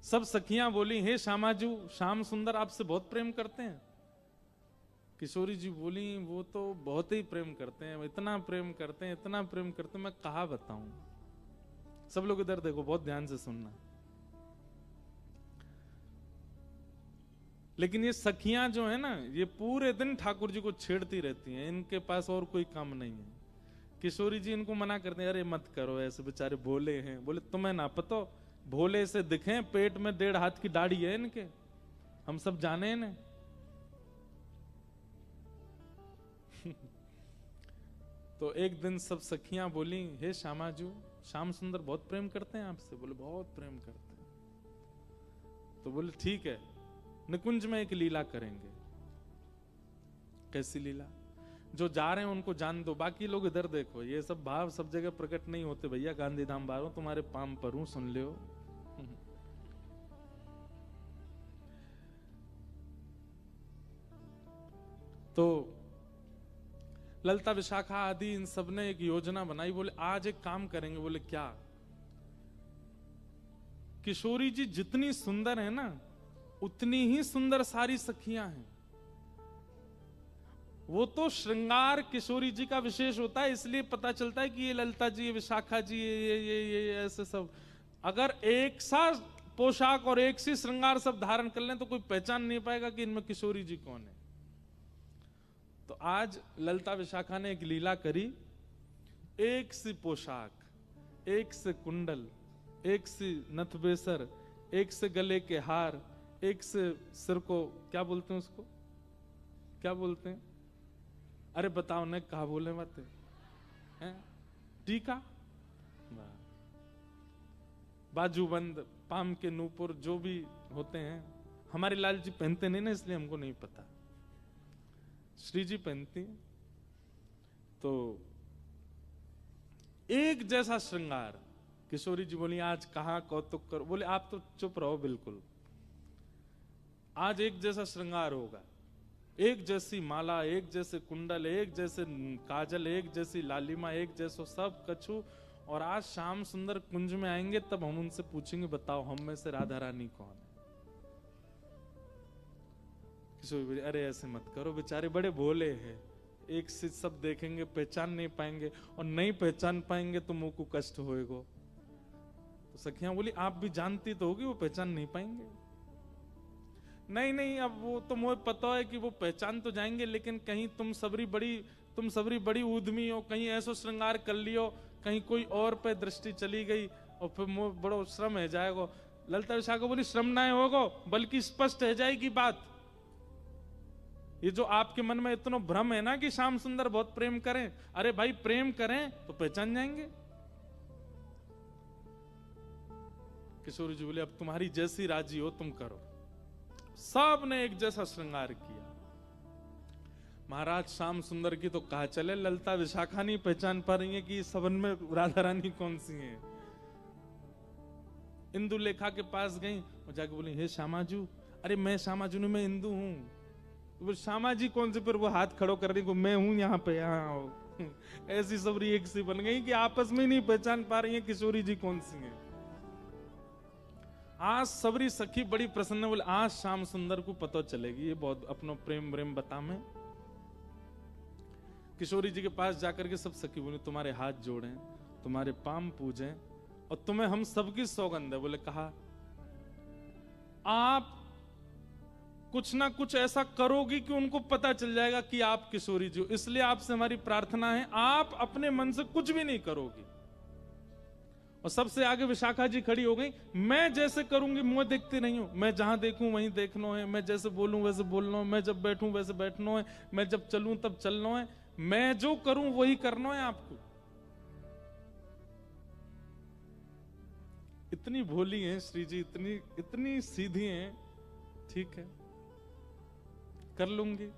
सब सखियां बोली हे श्यामाजू, श्याम सुंदर आपसे बहुत प्रेम करते हैं। किशोरी जी बोली वो तो बहुत ही प्रेम करते हैं, इतना प्रेम करते हैं, इतना प्रेम करते हैं, मैं कहा बताऊं। सब लोग इधर देखो, बहुत ध्यान से सुनना। लेकिन ये सखियां जो है ना, ये पूरे दिन ठाकुर जी को छेड़ती रहती हैं, इनके पास और कोई काम नहीं है। किशोरी जी इनको मना करते हैं, अरे मत करो ऐसे, बेचारे भोले हैं। बोले तुम्हें ना पता, भोले से दिखें, पेट में 1.5 हाथ की दाढ़ी है इनके, हम सब जाने हैं ना। तो एक दिन सब सखियां बोली हे श्यामाजू, श्याम सुंदर बहुत प्रेम करते हैं आपसे। बोले बहुत प्रेम करते हैं। तो बोले ठीक है, निकुंज में एक लीला करेंगे। कैसी लीला? जो जा रहे हैं उनको जान दो, बाकी लोग इधर देखो। ये सब भाव सब जगह प्रकट नहीं होते भैया। गांधीधाम बारो तुम्हारे पाम पर हूं, सुन लियो। तो ललिता विशाखा आदि इन सब ने एक योजना बनाई। बोले आज एक काम करेंगे। बोले क्या? किशोरी जी जितनी सुंदर है ना, उतनी ही सुंदर सारी सखियां हैं। वो तो श्रृंगार किशोरी जी का विशेष होता है, इसलिए पता चलता है कि ये ललिता जी, ये विशाखा जी, ये ऐसे सब। अगर एक साथ पोशाक और एक सी श्रृंगार सब धारण कर लें तो कोई पहचान नहीं पाएगा कि इनमें किशोरी जी कौन है। तो आज ललिता विशाखा ने एक लीला करी, एक सी पोशाक, एक से कुंडल, एक सी नथबेसर, एक से गले के हार, एक से सिर को क्या बोलते हैं उसको, क्या बोलते हैं, अरे बताओ न, कहा बोले बातें हैं, टीका, बाजूबंद, पाम के नूपुर, जो भी होते हैं। हमारे लाल जी पहनते नहीं ना, इसलिए हमको नहीं पता। श्री जी पहनती हैं। तो एक जैसा श्रृंगार। किशोरी जी बोली आज कहाँ कौतुक करो, बोले आप तो चुप रहो बिल्कुल। आज एक जैसा श्रृंगार होगा, एक जैसी माला, एक जैसे कुंडल, एक जैसे काजल, एक जैसी लालिमा, एक जैसो सब कछु। और आज श्याम सुंदर कुंज में आएंगे तब हम उनसे पूछेंगे बताओ हम में से राधा रानी कौन है। किशोरी, अरे ऐसे मत करो, बेचारे बड़े भोले हैं, एक से सब देखेंगे पहचान नहीं पाएंगे, और नहीं पहचान पाएंगे तो मुंह को कष्ट होएगा। तो सखियां बोली आप भी जानती तो होगी वो पहचान नहीं पाएंगे। नहीं नहीं, अब वो तो मुझे पता है कि वो पहचान तो जाएंगे, लेकिन कहीं तुम सबरी बड़ी उद्यमी हो, कहीं ऐसा श्रृंगार कर लियो, कहीं कोई और पे दृष्टि चली गई और फिर मुझे बड़ो श्रम है जाएगा। ललिता विशाखा बोली श्रम ना होगा, बल्कि स्पष्ट है जाएगी बात। ये जो आपके मन में इतना भ्रम है ना कि श्याम सुंदर बहुत प्रेम करें, अरे भाई प्रेम करें तो पहचान जाएंगे। किशोरी जी बोले अब तुम्हारी जैसी राजी हो तुम करो। सब ने एक जैसा श्रृंगार किया। महाराज श्याम सुंदर की तो कहा चले, ललिता विशाखा नहीं पहचान पा रही है कि सबन में राधा रानी कौन सी है। इंदु लेखा के पास गई और जाके बोली हे श्यामाजू, अरे मैं श्यामाजू नहीं, मैं इंदु हूं। वो श्यामा जी कौन से, पर वो हाथ खड़ो कर रही को मैं हूं यहाँ पे, यहाँ आओ। ऐसी सबरी एक सी बन गई कि आपस में नहीं पहचान पा रही है किशोरी जी कौन सी है। आज सबरी सखी बड़ी प्रसन्न, बोले आज श्याम सुंदर को पता चलेगी ये बहुत अपनो प्रेम प्रेम बता में। किशोरी जी के पास जाकर के सब सखी बोले तुम्हारे हाथ जोड़े, तुम्हारे पाम पूजे, और तुम्हें हम सबकी सौगंध है। बोले कहा आप कुछ ना कुछ ऐसा करोगी कि उनको पता चल जाएगा कि आप किशोरी जी हो, इसलिए आपसे हमारी प्रार्थना है आप अपने मन से कुछ भी नहीं करोगी। और सबसे आगे विशाखा जी खड़ी हो गई, मैं जैसे करूंगी मुंह देखते नहीं हूं, मैं जहां देखूं वहीं देखना है, मैं जैसे बोलूं वैसे बोलना है, मैं जब बैठूं वैसे बैठना है, मैं जब चलूं तब चलना है, मैं जो करूं वही करना है आपको। इतनी भोली हैं श्री जी, इतनी सीधी हैं, ठीक है कर लूंगी।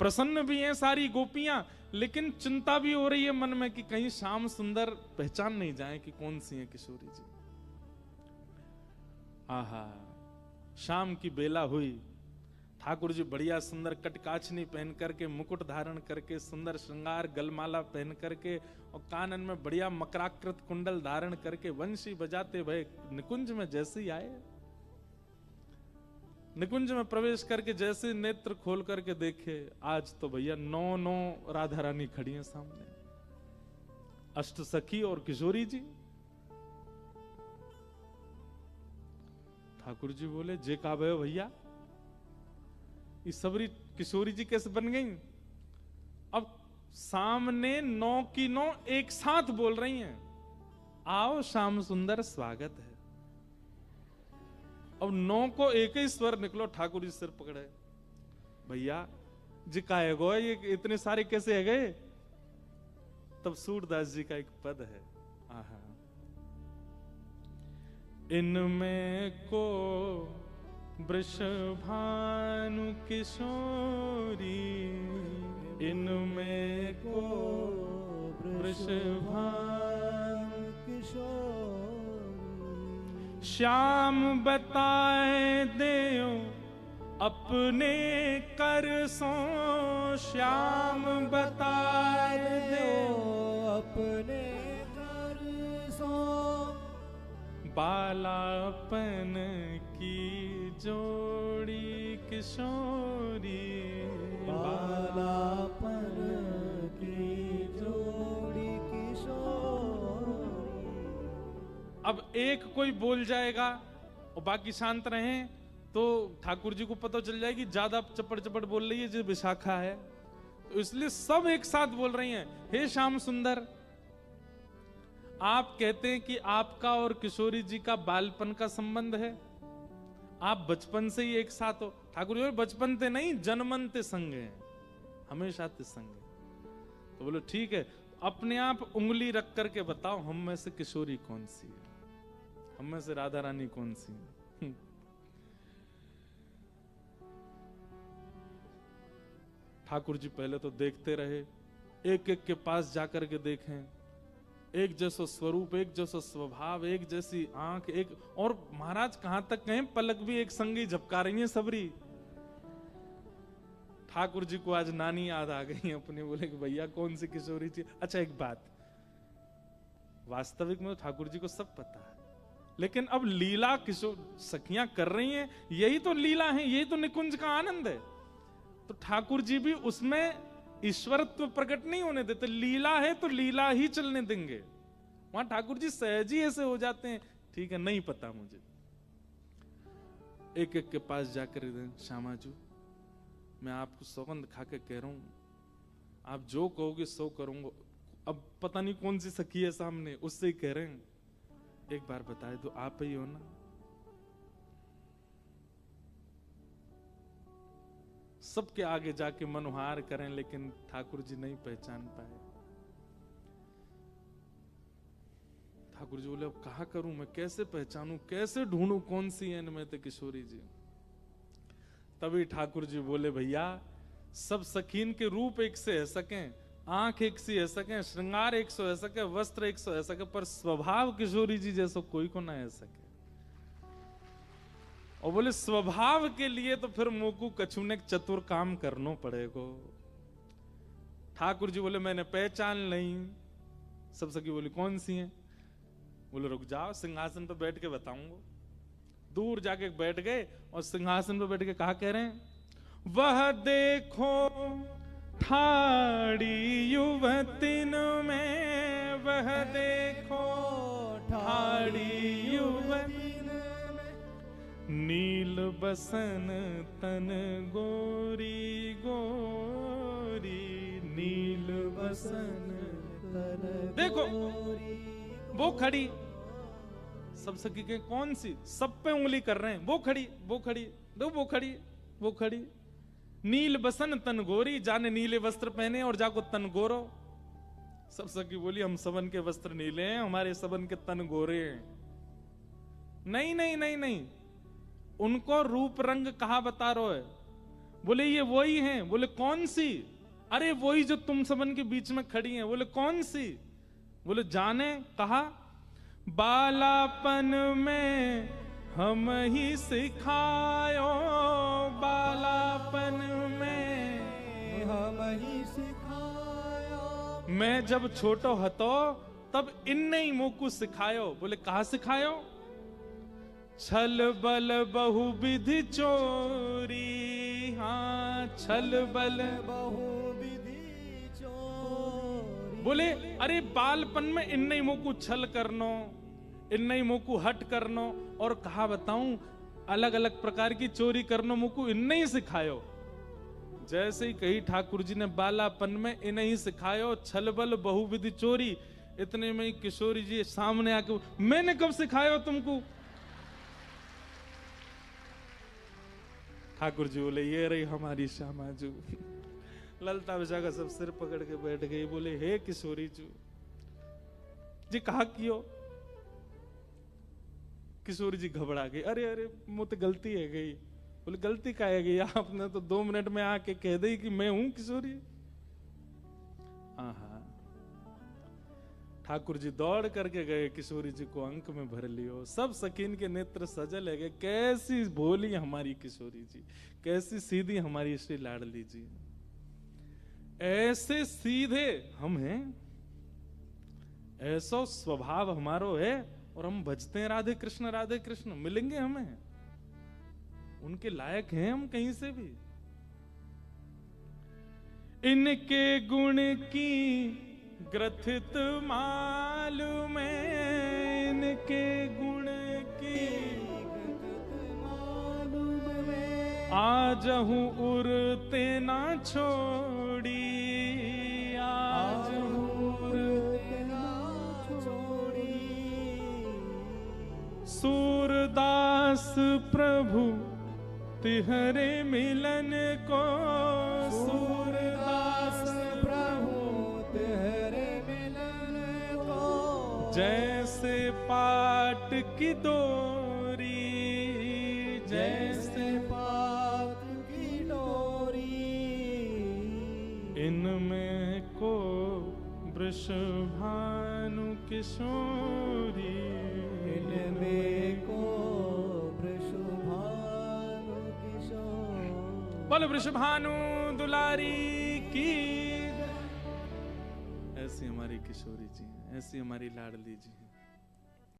प्रसन्न भी हैं सारी गोपियां, लेकिन चिंता भी हो रही है मन में कि कहीं श्याम सुंदर पहचान नहीं जाए कि कौन सी है किशोरी जी। आहा, शाम की बेला हुई, ठाकुर जी बढ़िया सुंदर कटकाछनी पहन करके, मुकुट धारण करके, सुंदर श्रृंगार गलमाला पहन करके और कानन में बढ़िया मकराकृत कुंडल धारण करके वंशी बजाते भय निकुंज में जैसे ही आए। निकुंज में प्रवेश करके जैसे नेत्र खोल करके देखे, आज तो भैया 9 राधा रानी खड़ी हैं सामने, अष्ट सखी और किशोरी जी। ठाकुर जी बोले जे का भयो भैया, ये सबरी किशोरी जी कैसे बन गई। अब सामने 9 की 9 एक साथ बोल रही हैं, आओ श्याम सुंदर स्वागत है। अब 9 को एक ही स्वर निकलो, ठाकुर जी सिर पकड़े, भैया जी का है गो, ये इतने सारे कैसे है गए। तब सूरदास जी का एक पद है, आहा, इनमें को वृषभानु किशोरी, इनमें को वृषभानु किशोरी, श्याम बताए देओ अपने कर सो, श्याम बताए देओ अपने कर सो, बालापन की जोड़ी किशोरी, बालापन की जोड़ी किशोरी, अब एक कोई बोल जाएगा और बाकी शांत रहे तो ठाकुर जी को पता चल जाएगी ज्यादा चपड़ चपड़ बोल रही है जो विशाखा है, तो इसलिए सब एक साथ बोल रही हैं, हे श्याम सुंदर। आप कहते हैं कि आपका और किशोरी जी का बालपन का संबंध है, आप बचपन से ही एक साथ हो। ठाकुर जी बचपन ते नहीं जन्मन ते संग हैं, हमेशा ते संग है। तो बोलो ठीक है, अपने आप उंगली रख करके बताओ हम में से किशोरी कौन सी है, हम में से राधा रानी कौन सी है। ठाकुर जी पहले तो देखते रहे, एक एक के पास जाकर के देखें, एक जैसा स्वरूप, एक जैसा स्वभाव, एक जैसी आंख, एक और महाराज कहां तक कहें पलक भी एक संगी झपका रही है सबरी। ठाकुर जी को आज नानी याद आ गई अपने, बोले कि भैया कौन सी किशोरी थी। अच्छा एक बात, वास्तविक में ठाकुर जी को सब पता है, लेकिन अब लीला किशोर सखियां कर रही हैं, यही तो लीला है, यही तो निकुंज का आनंद है। तो ठाकुर जी भी उसमें ईश्वरत्व प्रकट नहीं होने देते, लीला है तो लीला ही चलने देंगे। वहां ठाकुर जी सहज ही ऐसे हो जाते हैं, ठीक है नहीं पता मुझे। एक एक के पास जाकर श्यामा जी मैं आपको सौगंध खा के कह रहा हूं, आप जो कहोगे सो करूंगा। अब पता नहीं कौन सी सखी है सामने, उससे ही कह रहे हैं, एक बार बताए तो आप ही हो ना। सबके आगे जाके मनोहार करें, लेकिन ठाकुर जी नहीं पहचान पाए। ठाकुर जी बोले अब कहा करूं मैं, कैसे पहचानूं, कैसे ढूंढूं कौन सी है इनमें तो किशोरी जी। तभी ठाकुर जी बोले भैया सब सखीन के रूप एक से है सके, आंख एक सी है सके, श्रृंगार एक सौ है सके, वस्त्र एक सौ है सके, पर स्वभाव किशोरी जी जैसा कोई को ना है सके। और बोले स्वभाव के लिए तो फिर मोकू कछु ने चतुर काम करना पड़ेगा। ठाकुर जी बोले मैंने पहचान नहीं। सब सखी बोली कौन सी हैं? बोले रुक जाओ सिंहासन पर बैठ के बताऊंगा। दूर जाके बैठ गए और सिंहासन पर बैठ के कहा कह रहे हैं, वह देखो ठाड़ी युवतिन में, वह देखो ठाड़ी युवतिन में, नील बसन तन गोरी गोरी, नील बसन तन देखो वो खड़ी। सब सखी के कौन सी? सब पे उंगली कर रहे हैं, वो खड़ी वो खड़ी, दो वो खड़ी वो खड़ी। नील बसन तन गोरी, जाने नीले वस्त्र पहने और जाको तन गोरो। सब सखी बोली हम सबन के वस्त्र नीले हैं, हमारे सबन के तन गोरे हैं। नहीं नहीं नहीं नहीं, उनको रूप रंग कहा बता रहे है? बोले ये वही हैं। बोले कौन सी? अरे वही जो तुम सबन के बीच में खड़ी हैं। बोले कौन सी? बोले जाने। कहा बालापन में हम ही सिखायो, बालापन में हम ही सिखायो, मैं जब छोटो हतो तब इनने ही मोकू सिखायो। बोले कहा सिखायो? छल बल बहुविधि चोरी, हाँ छल बल बहुविधि चोरी। बोले अरे बालपन में इनने ही मोकू छल करनो, इनने ही मोकू हट करनो, और कहा बताऊं अलग अलग प्रकार की चोरी करनो मोकू इनने ही सिखायो। जैसे ही कही ठाकुर जी ने बालापन में इन्हें ही सिखायो छल बल बहुविधि चोरी, इतने में ही किशोरी जी सामने आके, मैंने कब सिखायो तुमको? ठाकुर जी बोले ये रही हमारी श्यामा जू। ललता विशाखा सब सिर पकड़ के बैठ गई। बोले हे किशोरी जू जी कहा कियो? किशोरी जी घबरा गई, अरे अरे मुझे गलती है गई। बोले गलती का है गई? आपने तो 2 मिनट में आके कह दी कि मैं हूं किशोरी। हाँ ठाकुर जी दौड़ करके गए, किशोरी जी को अंक में भर लियो। सब सकीन के नेत्र सजल है गए, कैसी भोली हमारी किशोरी जी, कैसी सीधी हमारी श्री लाडली जी। ऐसे सीधे हम हैं, ऐसा स्वभाव हमारो है, और हम भजते हैं राधे कृष्ण राधे कृष्ण। मिलेंगे हमें, उनके लायक हैं हम कहीं से भी। इनके गुण की ग्रथित मालूम है, के गुण की मालूम में आजहू उरते ना छोड़ी, आजहू तेना छोड़ी। सूरदास प्रभु तिहरे मिलन को, सूरदास प्रभु तेरे मिलन को जैसे पाट की डोरी, जैसे पात की डोरी। इनमें को वृषभानु किशोरी, इनमें को वृषभानु किशोर। बोल वृषभानु दुलारी की। ऐसी हमारी किशोरी जी, ऐसी हमारी लाडली जी।